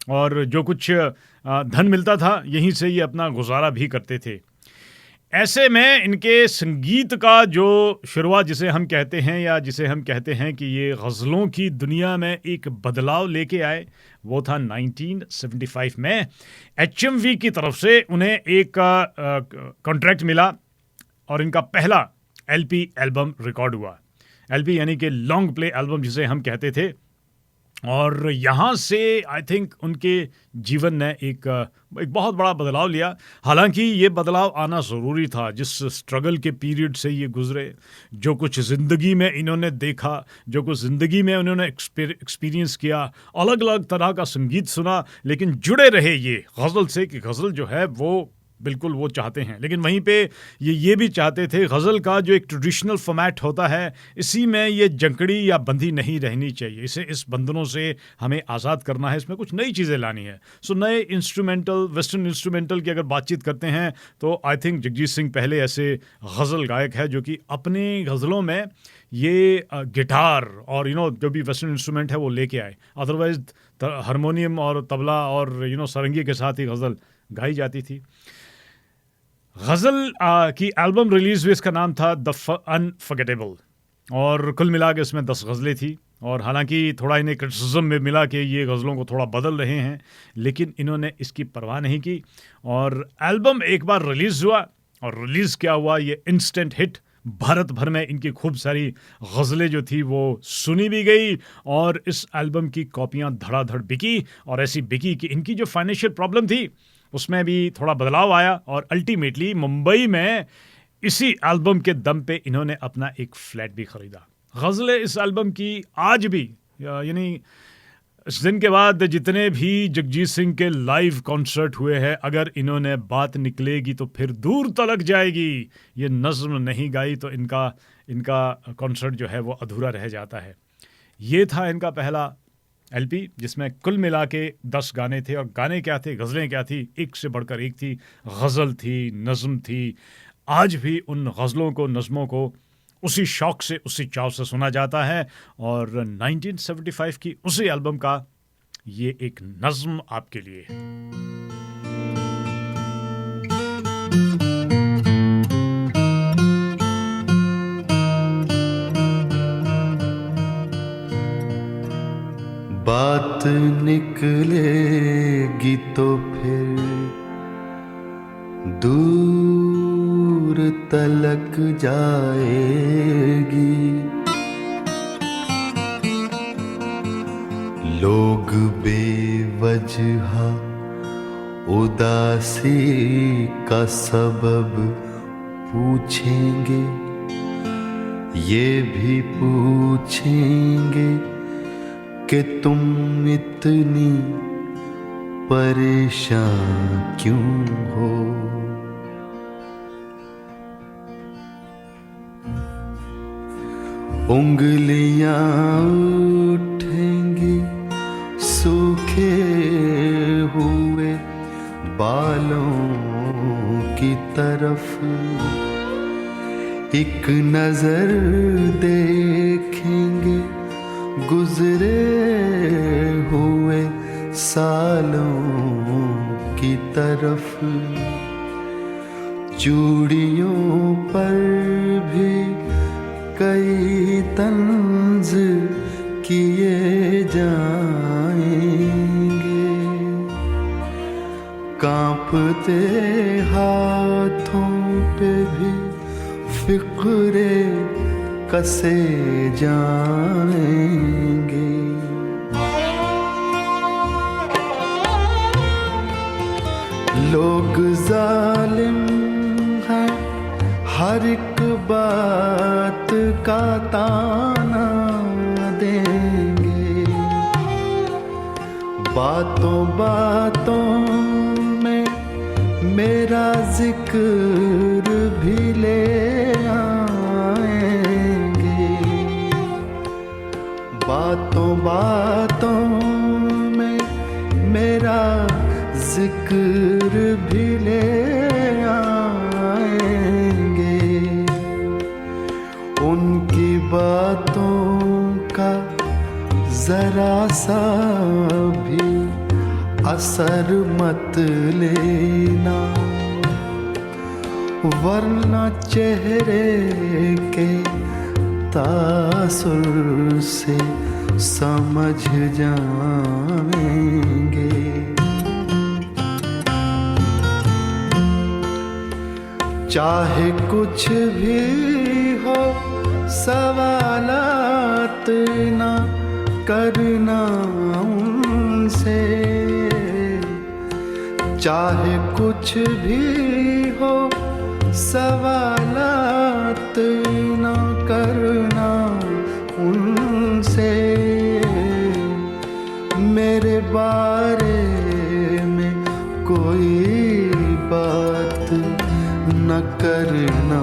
और जो कुछ धन मिलता था यहीं से ये अपना गुजारा भी करते थे। ऐसे में इनके संगीत का जो शुरुआत जिसे हम कहते हैं या जिसे हम कहते हैं कि ये गज़लों की दुनिया में एक बदलाव लेके आए, वो था 1975 में HMV की तरफ से उन्हें एक कॉन्ट्रैक्ट मिला और इनका पहला LP एल्बम रिकॉर्ड हुआ। LP यानी कि लॉन्ग प्ले एल्बम जिसे हम कहते थे। और यहाँ से आई थिंक उनके जीवन ने एक बहुत बड़ा बदलाव लिया। हालांकि ये बदलाव आना ज़रूरी था, जिस स्ट्रगल के पीरियड से ये गुज़रे, जो कुछ ज़िंदगी में इन्होंने देखा, जो कुछ ज़िंदगी में उन्होंने एक्सपीरियंस किया, अलग अलग तरह का संगीत सुना, लेकिन जुड़े रहे ये गज़ल से कि गज़ल जो है वो बिल्कुल वो चाहते हैं। लेकिन वहीं पे ये भी चाहते थे गज़ल का जो एक ट्रेडिशनल फॉर्मेट होता है, इसी में ये जंकड़ी या बंधी नहीं रहनी चाहिए, इसे इस बंधनों से हमें आज़ाद करना है, इसमें कुछ नई चीज़ें लानी है। सो नए इंस्ट्रूमेंटल, वेस्टर्न इंस्ट्रूमेंटल की अगर बातचीत करते हैं तो आई थिंक जगजीत सिंह पहले ऐसे गज़ल गायक है जो कि अपनी गज़लों में ये गिटार और जो भी वेस्टर्न इंस्ट्रूमेंट है वो लेके आए। अदरवाइज हारमोनियम और तबला और सारंगी के साथ ही गज़ल गाई जाती थी। गज़ल की एल्बम रिलीज़ हुई, इसका नाम था द अनफॉरगेटेबल, और कुल मिला के इसमें 10 गज़लें थी। और हालांकि थोड़ा इन्हें क्रिटिसिज्म में मिला कि ये गज़लों को थोड़ा बदल रहे हैं, लेकिन इन्होंने इसकी परवाह नहीं की और एल्बम एक बार रिलीज़ हुआ और रिलीज़ क्या हुआ, ये इंस्टेंट हिट। भारत भर में इनकी खूब सारी गज़लें जो थी वो सुनी भी गई और इस एल्बम की कॉपियाँ धड़ाधड़ बिकी, और ऐसी बिकी कि इनकी जो फाइनेंशियल प्रॉब्लम थी उसमें भी थोड़ा बदलाव आया और अल्टीमेटली मुंबई में इसी एल्बम के दम पे इन्होंने अपना एक फ्लैट भी ख़रीदा। गज़लें इस एल्बम की आज भी, यानी इस दिन के बाद जितने भी जगजीत सिंह के लाइव कॉन्सर्ट हुए हैं, अगर इन्होंने बात निकलेगी तो फिर दूर तलक जाएगी। ये नज़्म नहीं गाई तो इनका कॉन्सर्ट जो है वो अधूरा रह जाता है। ये था इनका पहला LP जिसमें कुल मिला के 10 गाने थे। और गाने क्या थे, गज़लें क्या थी, एक से बढ़कर एक थी। गज़ल थी, नज़्म थी। आज भी उन गज़लों को, नज़्मों को उसी शौक़ से, उसी चाव से सुना जाता है। और 1975 की उसी एल्बम का ये एक नज़्म आपके लिए है। बात निकलेगी तो फिर दूर तलक जाएगी। लोग बेवजह उदासी का सबब पूछेंगे, ये भी पूछेंगे कि तुम इतनी परेशान क्यों हो। उंगलियां उठेंगी सूखे हुए बालों की तरफ, एक नजर देखेंगे गुजरे हुए सालों की तरफ। चूड़ियों पर भी कई तंज किए जाएंगे, कांपते हाथों पे भी फिक्रे कसे जाएंगे। लोग जालिम हैं, हर एक बात का ताना देंगे, बातों बातों में मेरा जिक्र भी ले आएंगे, बातों बातों में मेरा जिक्र भी ले आएंगे। उनकी बातों का जरा सा भी असर मत लेना, वरना चेहरे के तासुर से समझ जाएंगे। चाहे कुछ भी हो सवालात ना करना उनसे, चाहे कुछ भी हो सवालात ना करना उनसे। मेरे बारे में कोई बात न करना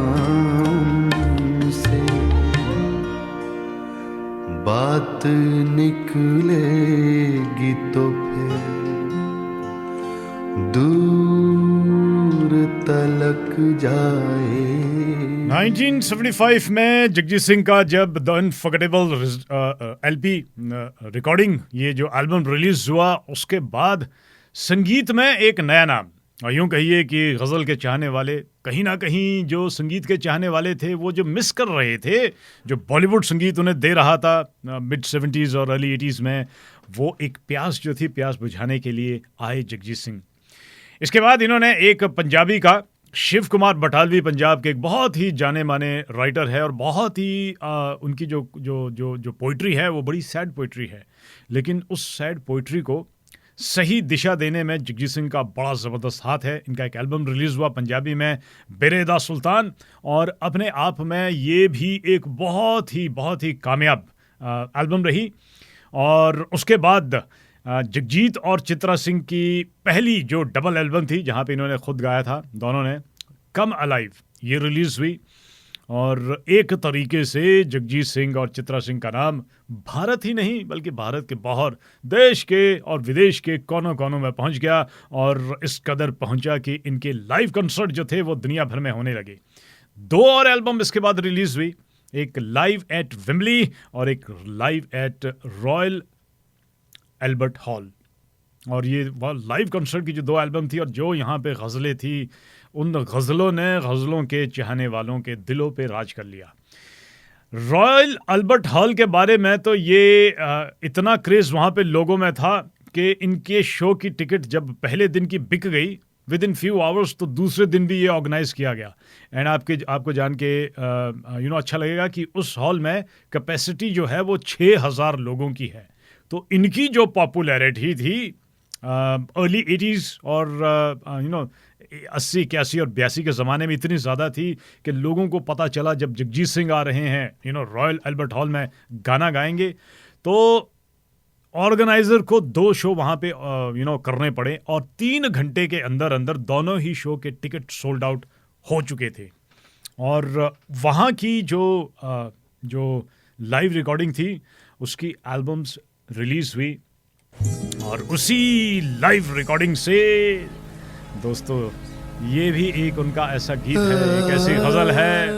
उनसे। बात निकलेगी तो फिर दूर तलक जाए। 1975 में जगजीत सिंह का जब द अनफॉरगेटेबल एलपी रिकॉर्डिंग, ये जो एल्बम रिलीज हुआ, उसके बाद संगीत में एक नया नाम, और यूं कहिए कि गज़ल के चाहने वाले कहीं ना कहीं जो संगीत के चाहने वाले थे वो जो मिस कर रहे थे, जो बॉलीवुड संगीत उन्हें दे रहा था मिड 70s और अर्ली 80s में, वो एक प्यास जो थी, प्यास बुझाने के लिए आए जगजीत सिंह। इसके बाद इन्होंने एक पंजाबी का, शिव कुमार बटालवी पंजाब के एक बहुत ही जाने माने राइटर है, और बहुत ही उनकी जो जो जो जो पोइट्री है वो बड़ी सैड पोइट्री है, लेकिन उस सैड पोइट्री को सही दिशा देने में जगजीत सिंह का बड़ा ज़बरदस्त हाथ है। इनका एक एल्बम रिलीज़ हुआ पंजाबी में, बेरेदा सुल्तान, और अपने आप में ये भी एक बहुत ही कामयाब एल्बम रही। और उसके बाद जगजीत और चित्रा सिंह की पहली जो डबल एल्बम थी, जहाँ पे इन्होंने खुद गाया था दोनों ने, कम अलाइव, ये रिलीज़ हुई। और एक तरीके से जगजीत सिंह और चित्रा सिंह का नाम भारत ही नहीं बल्कि भारत के बाहर, देश के और विदेश के कोनों कोनों में पहुंच गया, और इस कदर पहुंचा कि इनके लाइव कंसर्ट जो थे वो दुनिया भर में होने लगे। 2 और एल्बम इसके बाद रिलीज़ हुई, एक लाइव एट विम्बली और एक live at royal Albert hall. और ये लाइव कंसर्ट की जो 2 एल्बम थी, और जो यहाँ पे गज़लें थी, उन गज़लों ने गज़लों के चाहने वालों के दिलों पे राज कर लिया। रॉयल अल्बर्ट हॉल के बारे में तो ये इतना क्रेज़ वहाँ पे लोगों में था कि इनके शो की टिकट जब पहले दिन की बिक गई, विद इन फ्यू आवर्स, तो दूसरे दिन भी ये ऑर्गेनाइज़ किया गया। एंड आपको जान के अच्छा लगेगा कि उस हॉल में कैपेसिटी जो है वो 6000 लोगों की है। तो इनकी जो पॉपुलैरिटी थी अर्ली 80s और 80, 81 और 82 के ज़माने में इतनी ज़्यादा थी कि लोगों को पता चला जब जगजीत सिंह आ रहे हैं रॉयल एल्बर्ट हॉल में गाना गाएंगे, तो ऑर्गेनाइज़र को 2 शो वहाँ पे करने पड़े, और 3 घंटे के अंदर अंदर दोनों ही शो के टिकट सोल्ड आउट हो चुके थे। और वहाँ की जो लाइव रिकॉर्डिंग थी उसकी एल्बम्स रिलीज़ हुई, और उसी लाइव रिकॉर्डिंग से दोस्तों ये भी एक उनका ऐसा गीत है, एक ऐसी गज़ल है।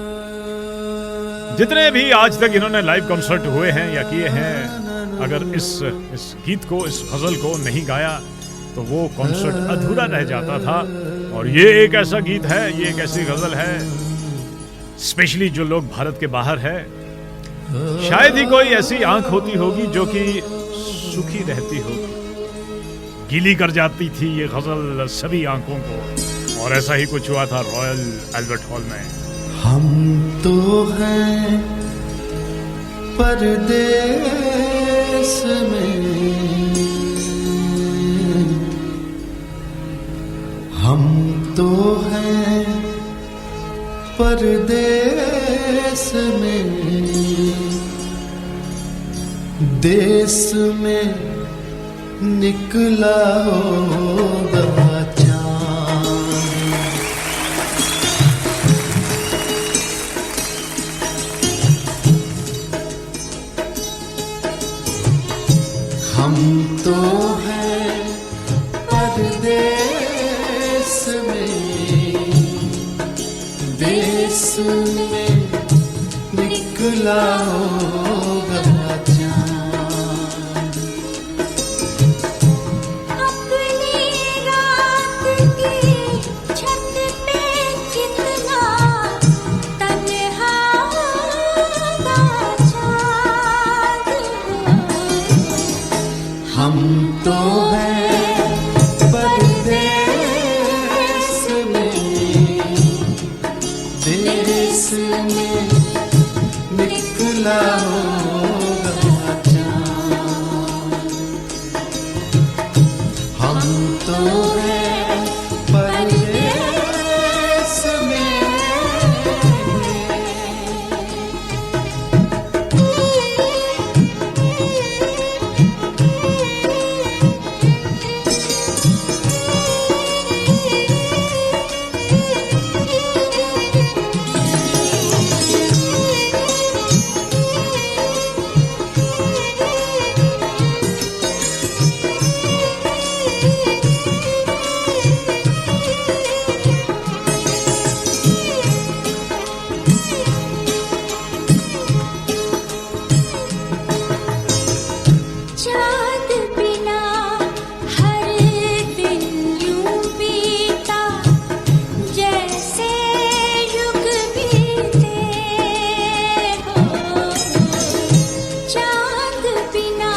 जितने भी आज तक इन्होंने लाइव कॉन्सर्ट हुए हैं या किए हैं, अगर इस गीत को, इस गज़ल को नहीं गाया तो वो कॉन्सर्ट अधूरा रह जाता था। और ये एक ऐसा गीत है, ये एक ऐसी गज़ल है, स्पेशली जो लोग भारत के बाहर है, शायद ही कोई ऐसी आंख होती होगी जो कि सुखी रहती होगी। गीली कर जाती थी ये गज़ल सभी आंखों को, और ऐसा ही कुछ हुआ था रॉयल एल्बर्ट हॉल में। हम तो हैं परदेस में, हम तो हैं परदेस में, देश में निकला होगा चाँद। हम तो हैं परदेस में, देश में निकला होगा चाँद। अपनी रात की छत पे कितना हम तो हैं परदेस में, देश में निकला होगा चाँद। हम तो हैं परदेस में। चाँद बिना हर दिन यूं बीता, जैसे युग बीते हो। चाँद बिना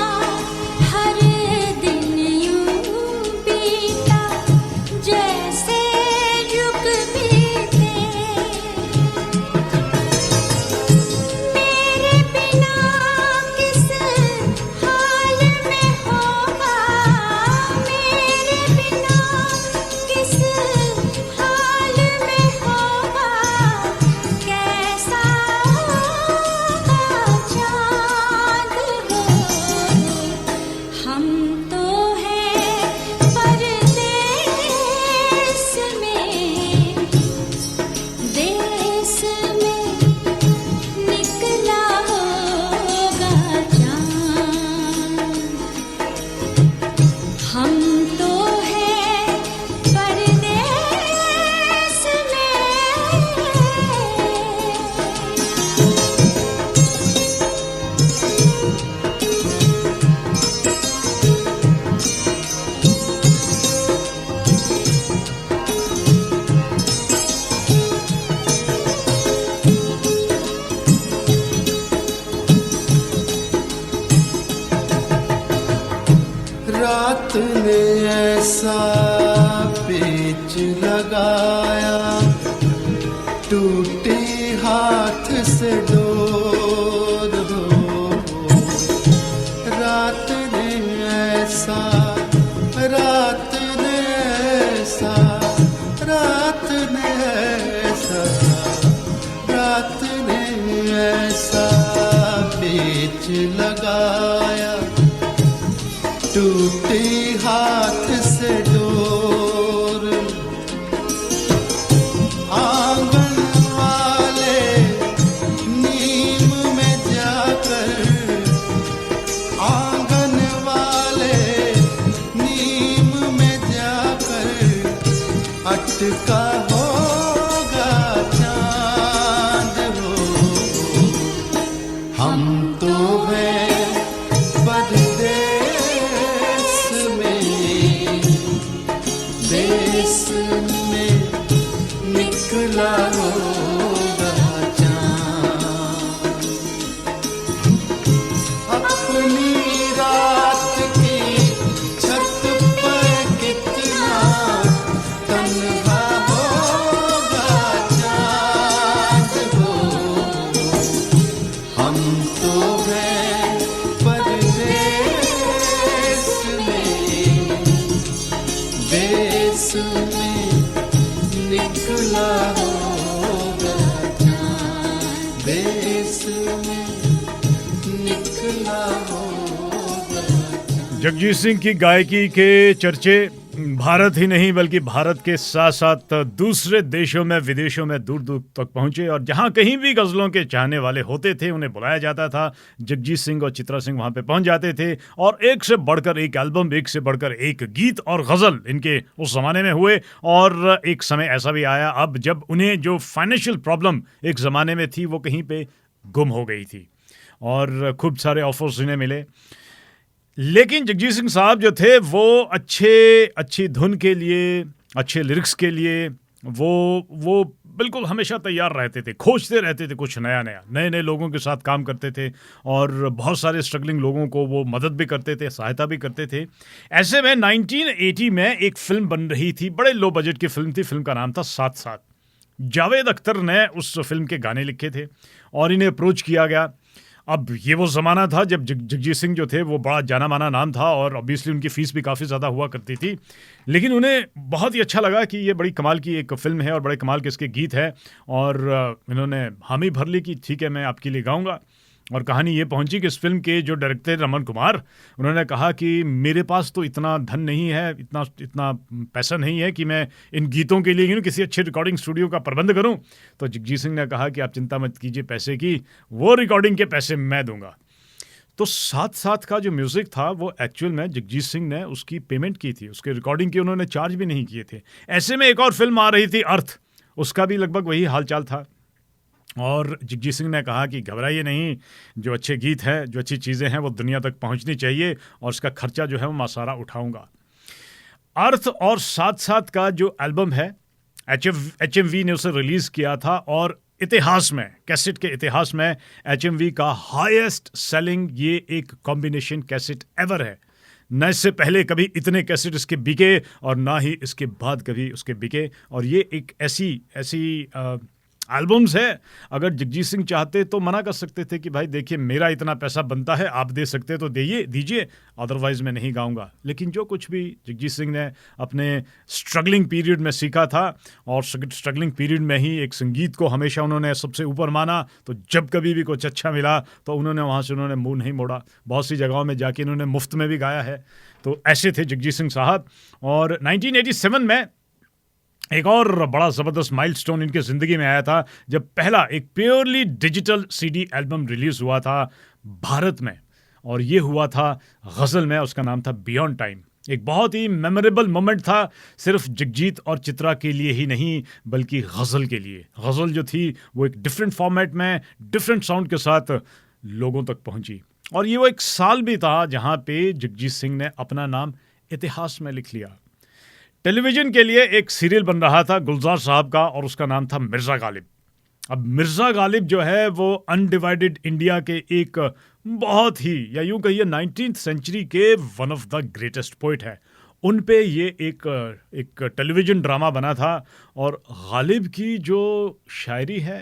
हर दिन यूं बीता, जैसे युग बीते। मेरे बिना किस हाल में होगा, मेरे बिना किस हाल में होगा, कैसा होगा चाँद हो। हम तो हैं परदेस में, देश में निकला होगा चाँद। हम तो हैं परदेस में। रात ने ऐसा पेच लगाया, टूटी हाथ से डोर हो। रात ने ऐसा, रात ने ऐसा, रात ने ऐसा, रात ने ऐसा पेच लगाया, टूटी हाथ से डोर। आंगन वाले नीम में जाकर, आंगन वाले नीम में जाकर अटका होगा चाँद हो। हम तो हैं परदेस में, देश में निकला होगा चाँद। अपनी रात की छत पर कितना तन्हा होगा चाँद हो। हम तो हैं परदेस में, देश में निकला होगा चाँद। देश में निकला होगा चाँद। जगजीत सिंह की गायकी के चर्चे भारत ही नहीं बल्कि भारत के साथ साथ दूसरे देशों में, विदेशों में दूर दूर तक पहुंचे। और जहां कहीं भी गज़लों के चाहने वाले होते थे उन्हें बुलाया जाता था। जगजीत सिंह और चित्रा सिंह वहां पे पहुंच जाते थे और एक से बढ़कर एक एल्बम, एक से बढ़कर एक गीत और गज़ल इनके उस ज़माने में हुए। और एक समय ऐसा भी आया अब जब उन्हें जो फाइनेंशियल प्रॉब्लम एक ज़माने में थी वो कहीं पे गुम हो गई थी और खूब सारे ऑफर्स इन्हें मिले। लेकिन जगजीत सिंह साहब जो थे वो अच्छी धुन के लिए, अच्छे लिरिक्स के लिए वो बिल्कुल हमेशा तैयार रहते थे, खोजते रहते थे कुछ नया नया, नए नए लोगों के साथ काम करते थे और बहुत सारे स्ट्रगलिंग लोगों को वो मदद भी करते थे, सहायता भी करते थे। ऐसे में 1980 में एक फिल्म बन रही थी, बड़े लो बजट की फिल्म थी, फिल्म का नाम था साथ साथ। जावेद अख्तर ने उस फिल्म के गाने लिखे थे और इन्हें अप्रोच किया गया। अब ये वो ज़माना था जब जगजीत सिंह जो थे वो बड़ा जाना माना नाम था और ऑब्वियसली उनकी फ़ीस भी काफ़ी ज़्यादा हुआ करती थी, लेकिन उन्हें बहुत ही अच्छा लगा कि ये बड़ी कमाल की एक फ़िल्म है और बड़े कमाल के इसके गीत है और इन्होंने हामी भर ली कि ठीक है मैं आपके लिए गाऊंगा। और कहानी ये पहुंची कि इस फिल्म के जो डायरेक्टर रमन कुमार, उन्होंने कहा कि मेरे पास तो इतना धन नहीं है, इतना पैसा नहीं है कि मैं इन गीतों के लिए किसी अच्छे रिकॉर्डिंग स्टूडियो का प्रबंध करूं। तो जगजीत सिंह ने कहा कि आप चिंता मत कीजिए पैसे की, वो रिकॉर्डिंग के पैसे मैं दूंगा। तो साथ साथ का जो म्यूज़िक था वो एक्चुअल में जगजीत सिंह ने उसकी पेमेंट की थी, उसके रिकॉर्डिंग की उन्होंने चार्ज भी नहीं किए थे। ऐसे में एक और फिल्म आ रही थी अर्थ, उसका भी लगभग वही हालचाल था और जगजीत सिंह ने कहा कि घबराइए नहीं, जो अच्छे गीत हैं, जो अच्छी चीज़ें हैं वो दुनिया तक पहुंचनी चाहिए और उसका खर्चा जो है वो मैं सारा उठाऊंगा। अर्थ और साथ साथ का जो एल्बम है HMV ने उसे रिलीज़ किया था और इतिहास में, कैसेट के इतिहास में HMV का हाईएस्ट सेलिंग ये एक कॉम्बिनेशन कैसेट एवर है। न इससे पहले कभी इतने कैसेट इसके बिके और ना ही इसके बाद कभी उसके बिके। और ये एक ऐसी एल्बम्स है, अगर जगजीत सिंह चाहते तो मना कर सकते थे कि भाई देखिए मेरा इतना पैसा बनता है, आप दे सकते तो दीजिए, अदरवाइज मैं नहीं गाऊंगा। लेकिन जो कुछ भी जगजीत सिंह ने अपने स्ट्रगलिंग पीरियड में सीखा था और स्ट्रगलिंग पीरियड में ही एक संगीत को हमेशा उन्होंने सबसे ऊपर माना, तो जब कभी भी कुछ अच्छा मिला तो वहाँ से उन्होंने मुंह नहीं मोड़ा। बहुत सी जगहों में जाके इन्होंने मुफ्त में भी गाया है। तो ऐसे थे जगजीत सिंह साहब। और 1987 में एक और बड़ा ज़बरदस्त माइलस्टोन इनकी ज़िंदगी में आया था जब पहला एक purely digital CD album release हुआ था भारत में, और ये हुआ था गज़ल में, उसका नाम था बियॉन्ड टाइम। एक बहुत ही मेमोरेबल मोमेंट था, सिर्फ जगजीत और चित्रा के लिए ही नहीं बल्कि गज़ल के लिए। गज़ल जो थी वो एक डिफरेंट फॉर्मेट में, डिफरेंट साउंड के साथ लोगों तक पहुंची। और ये वो एक साल भी था जहाँ पे जगजीत सिंह ने अपना नाम इतिहास में लिख लिया। टेलीविज़न के लिए एक सीरियल बन रहा था गुलजार साहब का और उसका नाम था मिर्ज़ा गालिब। अब मिर्ज़ा गालिब जो है वो अनडिवाइडेड इंडिया के एक बहुत ही, या यूँ कहिए 19th सेंचुरी के one of the greatest poet है। उन पे ये एक टेलीविज़न ड्रामा बना था और गालिब की जो शायरी है,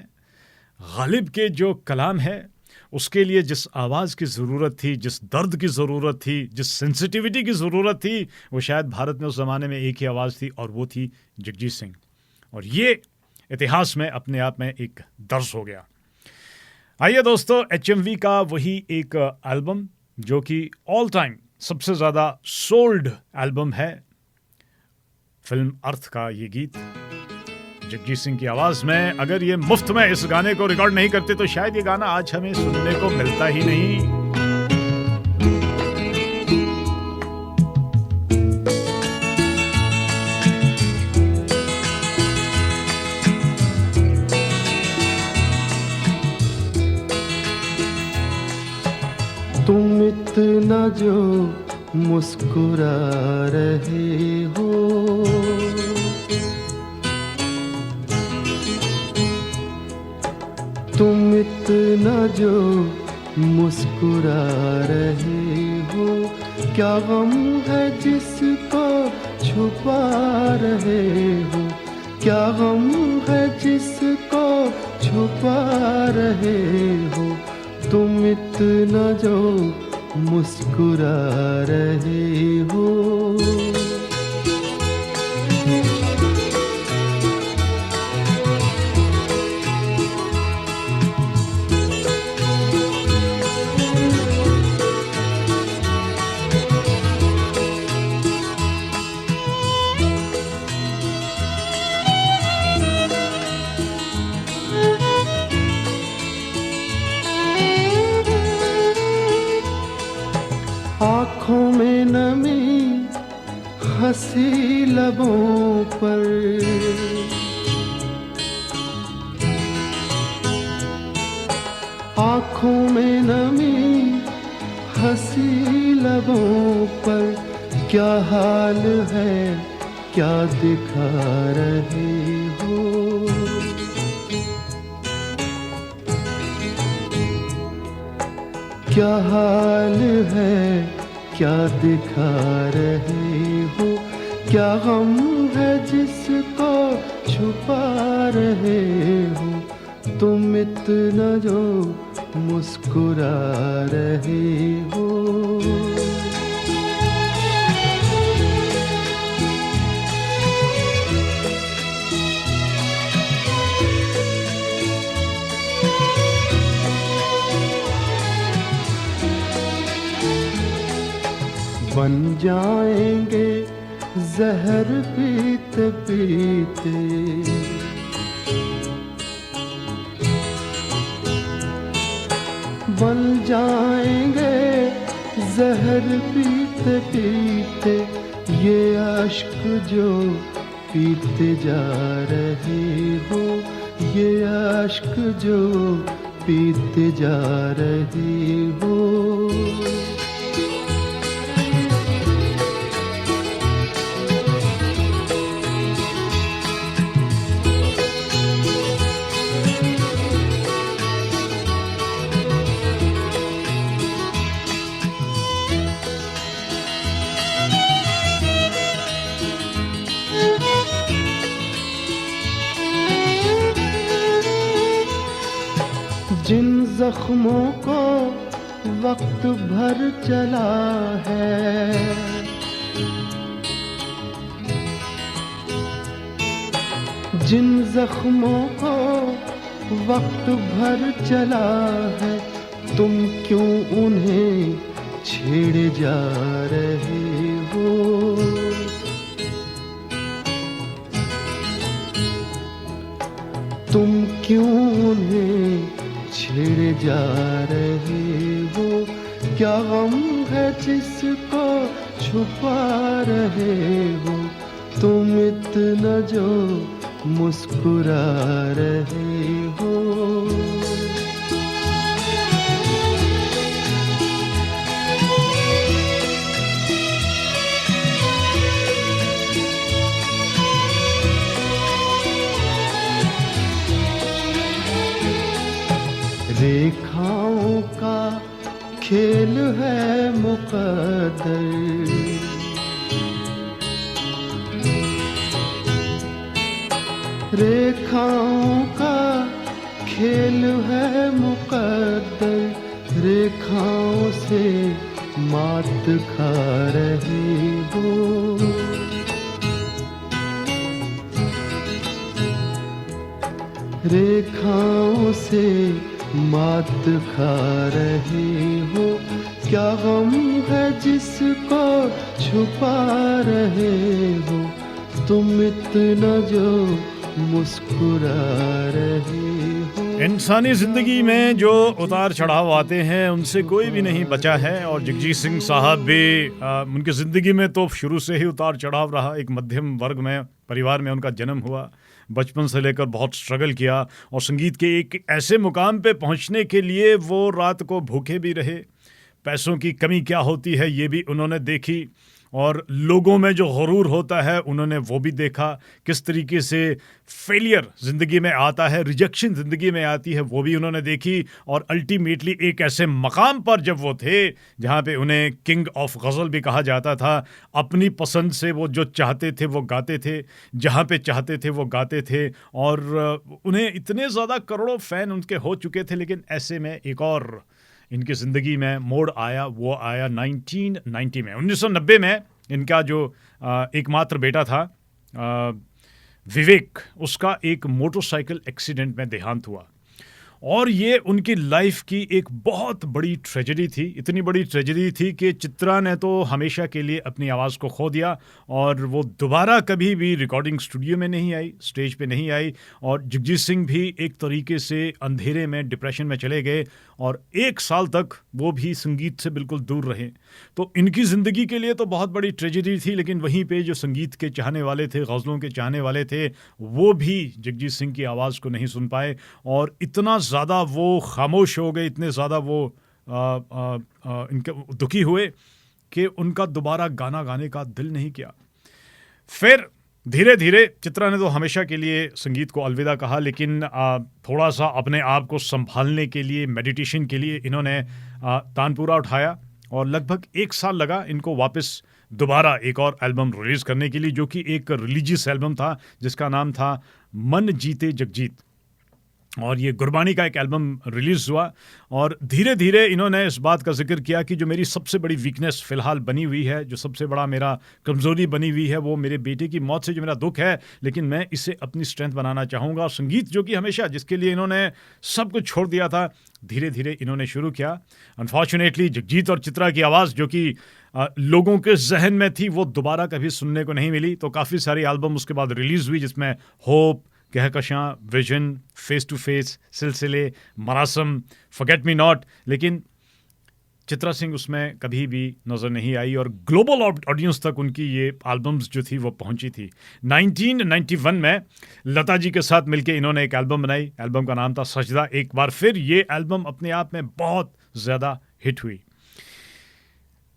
गालिब के जो कलाम है, उसके लिए जिस आवाज़ की ज़रूरत थी, जिस दर्द की ज़रूरत थी, जिस सेंसिटिविटी की ज़रूरत थी, वो शायद भारत में उस ज़माने में एक ही आवाज़ थी और वो थी जगजीत सिंह। और ये इतिहास में अपने आप में एक दर्ज हो गया। आइए दोस्तों, HMV का वही एक एल्बम जो कि ऑल टाइम सबसे ज़्यादा सोल्ड एल्बम है, फिल्म अर्थ का ये गीत जगजीत सिंह की आवाज में। अगर ये मुफ्त में इस गाने को रिकॉर्ड नहीं करते तो शायद ये गाना आज हमें सुनने को मिलता ही नहीं। तुम इतना जो मुस्कुरा रहे हो, तुम इतना जो मुस्कुरा रहे हो, क्या गम है जिसको छुपा रहे हो, क्या गम है जिसको छुपा रहे हो, तुम इतना जो मुस्कुरा रहे हो। आँखों में नमी हंसी लबों पर, आँखों में नमी हंसी लबों पर, क्या हाल है क्या दिखा रहे हो। क्या हाल है, क्या दिखा रहे हो, क्या गम है जिसको छुपा रहे हो, तुम इतना जो मुस्कुरा रहे हो। बन जाएंगे जहर पीते पीते, बन जाएंगे जहर पीते पीते, ये अश्क जो पीते जा रहे हो, ये अश्क जो पीते जा रहे हो। जिन जख्मों को वक्त भर चला है, जिन जख्मों को वक्त भर चला है, तुम क्यों उन्हें छेड़े जा रहे हो। तुम क्यों उन्हें छेड़े जा रहे हो, क्या गम है जिसको छुपा रहे हो, तुम इतना जो मुस्कुरा रहे हो। रेखाओं का खेल है मुकद्दर, रेखाओं का खेल है मुकद्दर, रेखाओं से मात खा रहे हो। रेखाओं से मात खा रहे हो, क्या गम है जिसको छुपा रहे हो, तुम इतना जो मुस्कुरा रहे हो। इंसानी जिंदगी में जो उतार चढ़ाव आते हैं उनसे कोई भी नहीं बचा है, और जगजीत सिंह साहब भी उनकी ज़िंदगी में तो शुरू से ही उतार चढ़ाव रहा। एक मध्यम वर्ग में परिवार में उनका जन्म हुआ, बचपन से लेकर बहुत स्ट्रगल किया, और संगीत के एक ऐसे मुकाम पे पहुंचने के लिए वो रात को भूखे भी रहे। पैसों की कमी क्या होती है ये भी उन्होंने देखी, और लोगों में जो गुरूर होता है उन्होंने वो भी देखा, किस तरीके से फेलियर ज़िंदगी में आता है, रिजेक्शन ज़िंदगी में आती है, वो भी उन्होंने देखी। और अल्टीमेटली एक ऐसे मकाम पर जब वो थे जहाँ पे उन्हें किंग ऑफ गज़ल भी कहा जाता था। अपनी पसंद से वो जो चाहते थे वो गाते थे, जहाँ पे चाहते थे वो गाते थे, और उन्हें इतने ज़्यादा करोड़ों फ़ैन उनके हो चुके थे। लेकिन ऐसे में एक और इनकी ज़िंदगी में मोड़ आया, वो आया 1990 में। 1990 में इनका जो एकमात्र बेटा था विवेक, उसका एक मोटरसाइकिल एक्सीडेंट में देहांत हुआ, और ये उनकी लाइफ की एक बहुत बड़ी ट्रेजेडी थी। इतनी बड़ी ट्रेजेडी थी कि चित्रा ने तो हमेशा के लिए अपनी आवाज़ को खो दिया, और वो दोबारा कभी भी रिकॉर्डिंग स्टूडियो में नहीं आई, स्टेज पे नहीं आई, और जगजीत सिंह भी एक तरीके से अंधेरे में, डिप्रेशन में चले गए, और 1 साल तक वो भी संगीत से बिल्कुल दूर रहे। तो इनकी ज़िंदगी के लिए तो बहुत बड़ी ट्रेजेडी थी, लेकिन वहीं पे जो संगीत के चाहने वाले थे, गज़लों के चाहने वाले थे, वो भी जगजीत सिंह की आवाज़ को नहीं सुन पाए, और इतना ज़्यादा वो खामोश हो गए, इतने ज़्यादा वो इनके दुखी हुए कि उनका दोबारा गाना गाने का दिल नहीं किया। फिर धीरे धीरे चित्रा ने तो हमेशा के लिए संगीत को अलविदा कहा, लेकिन थोड़ा सा अपने आप को संभालने के लिए, मेडिटेशन के लिए इन्होंने तानपुरा उठाया और लगभग 1 साल लगा इनको वापस दोबारा एक और एल्बम रिलीज़ करने के लिए, जो कि एक रिलीजियस एल्बम था जिसका नाम था मन जीते जगजीत। और ये गुरबानी का एक एल्बम रिलीज़ हुआ और धीरे धीरे इन्होंने इस बात का जिक्र किया कि जो मेरी सबसे बड़ी वीकनेस फ़िलहाल बनी हुई है, जो सबसे बड़ा मेरा कमज़ोरी बनी हुई है, वो मेरे बेटे की मौत से जो मेरा दुख है, लेकिन मैं इसे अपनी स्ट्रेंथ बनाना चाहूँगा। संगीत जो कि हमेशा जिसके लिए इन्होंने सब कुछ छोड़ दिया था, धीरे धीरे इन्होंने शुरू किया। अनफॉर्चुनेटली जगजीत और चित्रा की आवाज़ जो कि लोगों के जहन में थी, वो दोबारा कभी सुनने को नहीं मिली। तो काफ़ी सारी एल्बम उसके बाद रिलीज़ हुई, जिसमें hope, Kahkashan, vision, face to face, Silsilay, Marasim, forget me not, लेकिन चित्रा सिंह उसमें कभी भी नज़र नहीं आई और ग्लोबल ऑडियंस तक उनकी ये एल्बम्स जो थी वो पहुंची थी। 1991 में लता जी के साथ मिलके इन्होंने एक एल्बम बनाई। एल्बम का नाम था सजदा। एक बार फिर ये एल्बम अपने आप में बहुत ज़्यादा हिट हुई।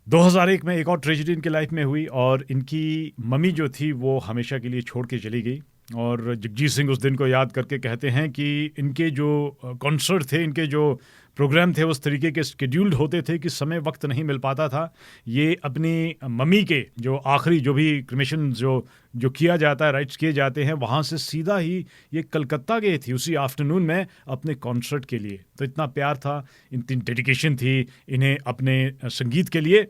2001 में एक और ट्रेजेडी इनकी लाइफ में हुई और इनकी मम्मी जो थी वो हमेशा के लिए छोड़ के चली गई। और जगजीत सिंह उस दिन को याद करके कहते हैं कि इनके जो कॉन्सर्ट थे, इनके जो प्रोग्राम थे, उस तरीके के स्केड्यूल्ड होते थे कि समय वक्त नहीं मिल पाता था। ये अपनी मम्मी के जो आखिरी जो भी क्रिमेशन जो किया जाता है, राइट्स किए जाते हैं, वहाँ से सीधा ही ये कलकत्ता गए थे उसी आफ्टरनून में अपने कॉन्सर्ट के लिए। तो इतना प्यार था, इतनी डेडिकेशन थी इन्हें अपने संगीत के लिए।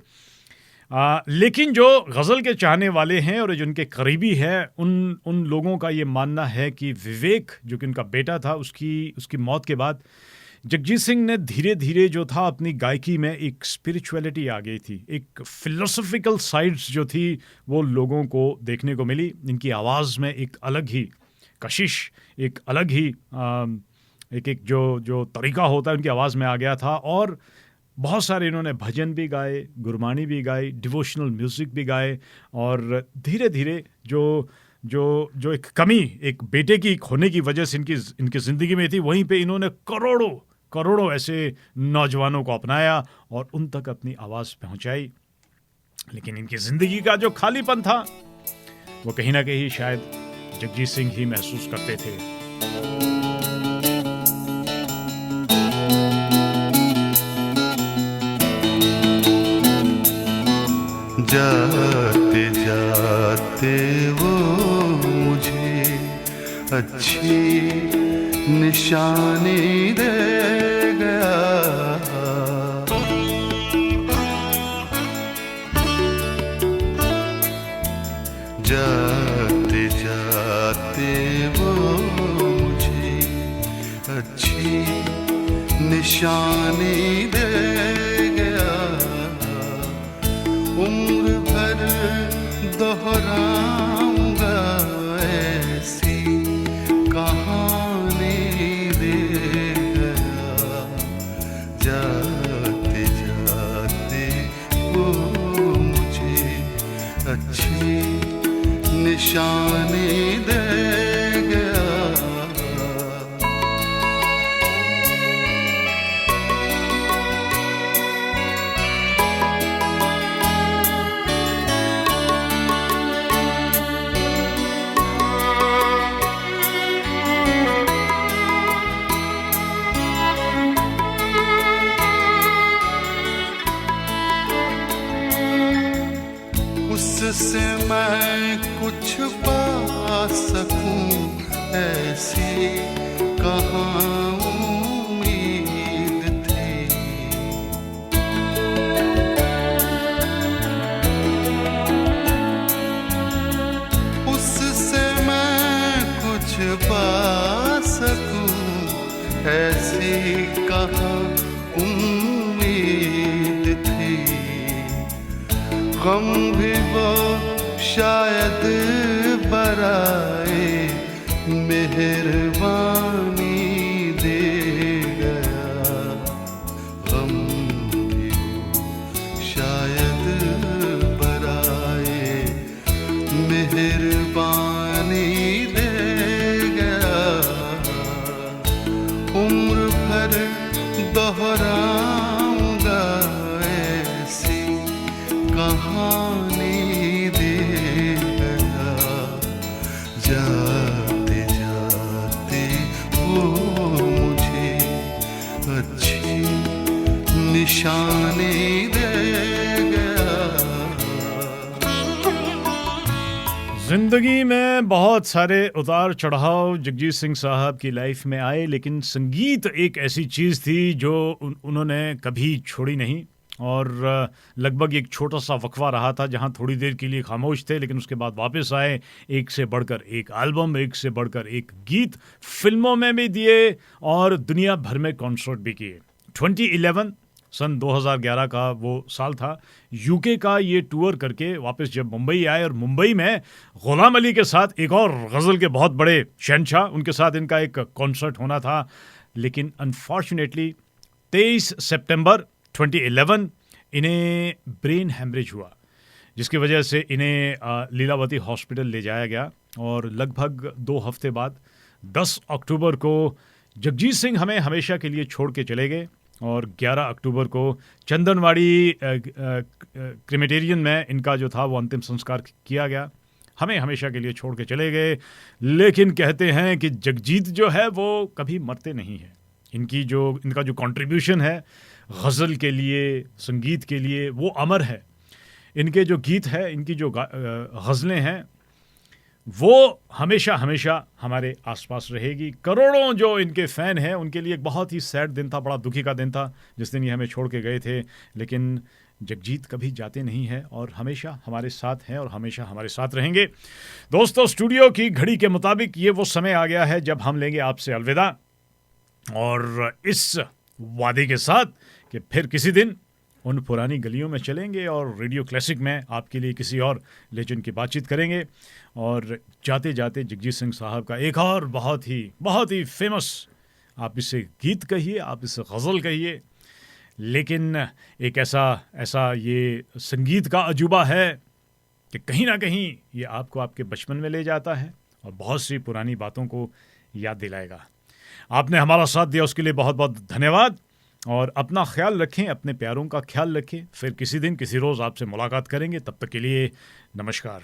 लेकिन जो गज़ल के चाहने वाले हैं और जो उनके करीबी हैं, उन लोगों का ये मानना है कि विवेक जो कि उनका बेटा था, उसकी मौत के बाद जगजीत सिंह ने धीरे धीरे जो था अपनी गायकी में एक स्पिरिचुअलिटी आ गई थी, एक फिलोसॉफिकल साइड्स जो थी वो लोगों को देखने को मिली। इनकी आवाज़ में एक अलग ही कशिश, एक अलग ही एक जो तरीका होता है उनकी आवाज़ में आ गया था। और बहुत सारे इन्होंने भजन भी गाए, गुरबानी भी गाई, डिवोशनल म्यूज़िक भी गाए। और धीरे धीरे जो एक कमी एक बेटे की होने की वजह से इनकी ज़िंदगी में थी, वहीं पे इन्होंने करोड़ों ऐसे नौजवानों को अपनाया और उन तक अपनी आवाज़ पहुंचाई। लेकिन इनकी ज़िंदगी का जो खालीपन था वो कहीं ना कहीं शायद जगजीत सिंह ही महसूस करते थे। जाते जाते वो मुझे अच्छी निशानी दे गया। जाते जाते वो मुझे अच्छी निशानी दे गया। उम्र भर दोहराऊंगा ऐसी कहानी दे गया। जाते जाते वो मुझे अच्छी निशानी दे गया। उससे मैं कुछ पा सकूं ऐसी कहाँ उम्मीद थी। उससे मैं कुछ पा सकूं ऐसी कहाँ उम्मीद थी। गम भी वो शायद बराए मेहरबानी दे गया। गम भी वो शायद बराए मेहरबानी दे गया। उम्र भर दोहराऊंगा ऐसी कहानी दे गया। जाते जाते वो मुझे अच्छी निशानी दे गया। जिंदगी में बहुत सारे उतार चढ़ाव जगजीत सिंह साहब की लाइफ में आए, लेकिन संगीत एक ऐसी चीज़ थी जो उन्होंने कभी छोड़ी नहीं। और लगभग एक छोटा सा वक्फा रहा था जहां थोड़ी देर के लिए खामोश थे, लेकिन उसके बाद वापस आए। एक से बढ़कर एक एल्बम, एक से बढ़कर एक गीत, फिल्मों में भी दिए और दुनिया भर में कॉन्सर्ट भी किए। 2011 सन 2011 का वो साल था। यूके का ये टूर करके वापस जब मुंबई आए, और मुंबई में गुलाम अली के साथ एक और गज़ल के बहुत बड़े शहंशाह, उनके साथ इनका एक कॉन्सर्ट होना था। लेकिन अनफॉर्चुनेटली 23 सितंबर 2011 इन्हें ब्रेन हैमरेज हुआ, जिसकी वजह से इन्हें लीलावती हॉस्पिटल ले जाया गया। और लगभग 2 हफ्ते बाद 10 अक्टूबर को जगजीत सिंह हमें हमेशा के लिए छोड़ के चले गए। और 11 अक्टूबर को चंदनवाड़ी क्रिमेटेरियन में इनका जो था वो अंतिम संस्कार किया गया। हमें हमेशा के लिए छोड़ के चले गए। लेकिन कहते हैं कि जगजीत जो है वो कभी मरते नहीं है। इनका जो कंट्रीब्यूशन है गज़ल के लिए, संगीत के लिए, वो अमर है। इनके जो गीत है, इनकी जो गज़लें हैं, वो हमेशा हमेशा हमारे आसपास रहेगी। करोड़ों जो इनके फ़ैन हैं उनके लिए एक बहुत ही सैड दिन था, बड़ा दुखी का दिन था जिस दिन ये हमें छोड़ के गए थे। लेकिन जगजीत कभी जाते नहीं हैं और हमेशा हमारे साथ हैं और हमेशा हमारे साथ रहेंगे। दोस्तों, स्टूडियो की घड़ी के मुताबिक ये वो समय आ गया है जब हम लेंगे आपसे अलविदा, और इस वादे के साथ कि फिर किसी दिन उन पुरानी गलियों में चलेंगे और रेडियो क्लासिक में आपके लिए किसी और लेजेंड की बातचीत करेंगे। और जाते जाते जगजीत सिंह साहब का एक और बहुत ही फेमस, आप इसे गीत कहिए, आप इसे गज़ल कहिए, लेकिन एक ऐसा ये संगीत का अजूबा है कि कहीं ना कहीं ये आपको आपके बचपन में ले जाता है और बहुत सी पुरानी बातों को याद दिलाएगा। आपने हमारा साथ दिया, उसके लिए बहुत बहुत धन्यवाद। और अपना ख्याल रखें, अपने प्यारों का ख्याल रखें। फिर किसी दिन किसी रोज़ आपसे मुलाकात करेंगे। तब तक के लिए नमस्कार।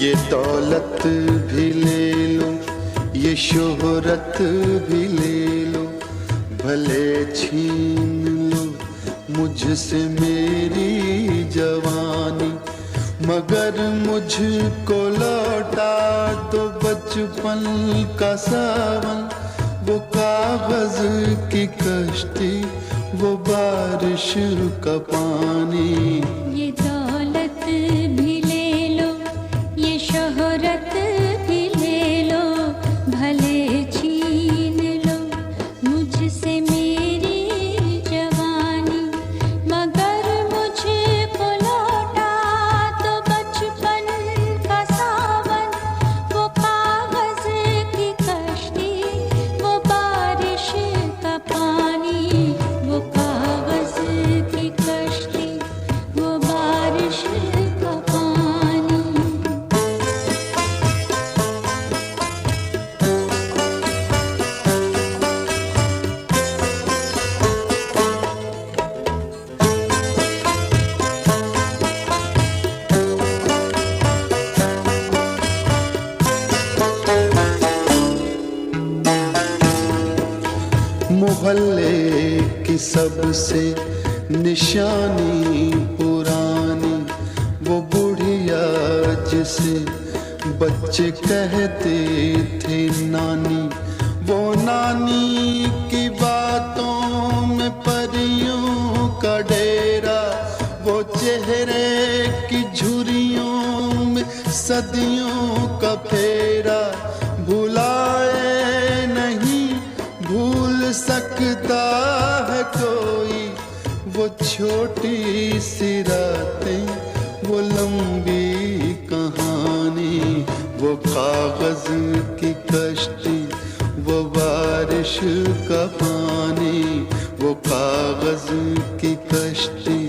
ये दौलत भी ले लो, ये शोहरत भी ले लो, भले छीन लो मुझसे मेरी जवानी, मगर मुझको लौटा दो बचपन का सावन, वो कागज की कश्ती, वो बारिश का पानी। ये दौलत भी ले लो, ये शोहरत भी ले लो, भले छीन लो मुझसे मेरी जवानी, मगर मुझको लौटा दो बचपन का सावन, वो कागज की कश्ती, वो बारिश का पानी, वो कागज की कश्ती, वो बारिश का पानी। मोहल्ले की सबसे निशानी पुरानी, वो बुढ़िया जिसे बच्चे कहते थे नानी, वो नानी की बातों में परियों का डेरा, वो चेहरे की झुर्रियों में सदियों का फेरा भुलाए नहीं भूल सकता है कोई। वो छोटी सी रातें, वो लंबी कहानी, वो कागज की कश्ती, वो बारिश का पानी, वो कागज की कश्ती,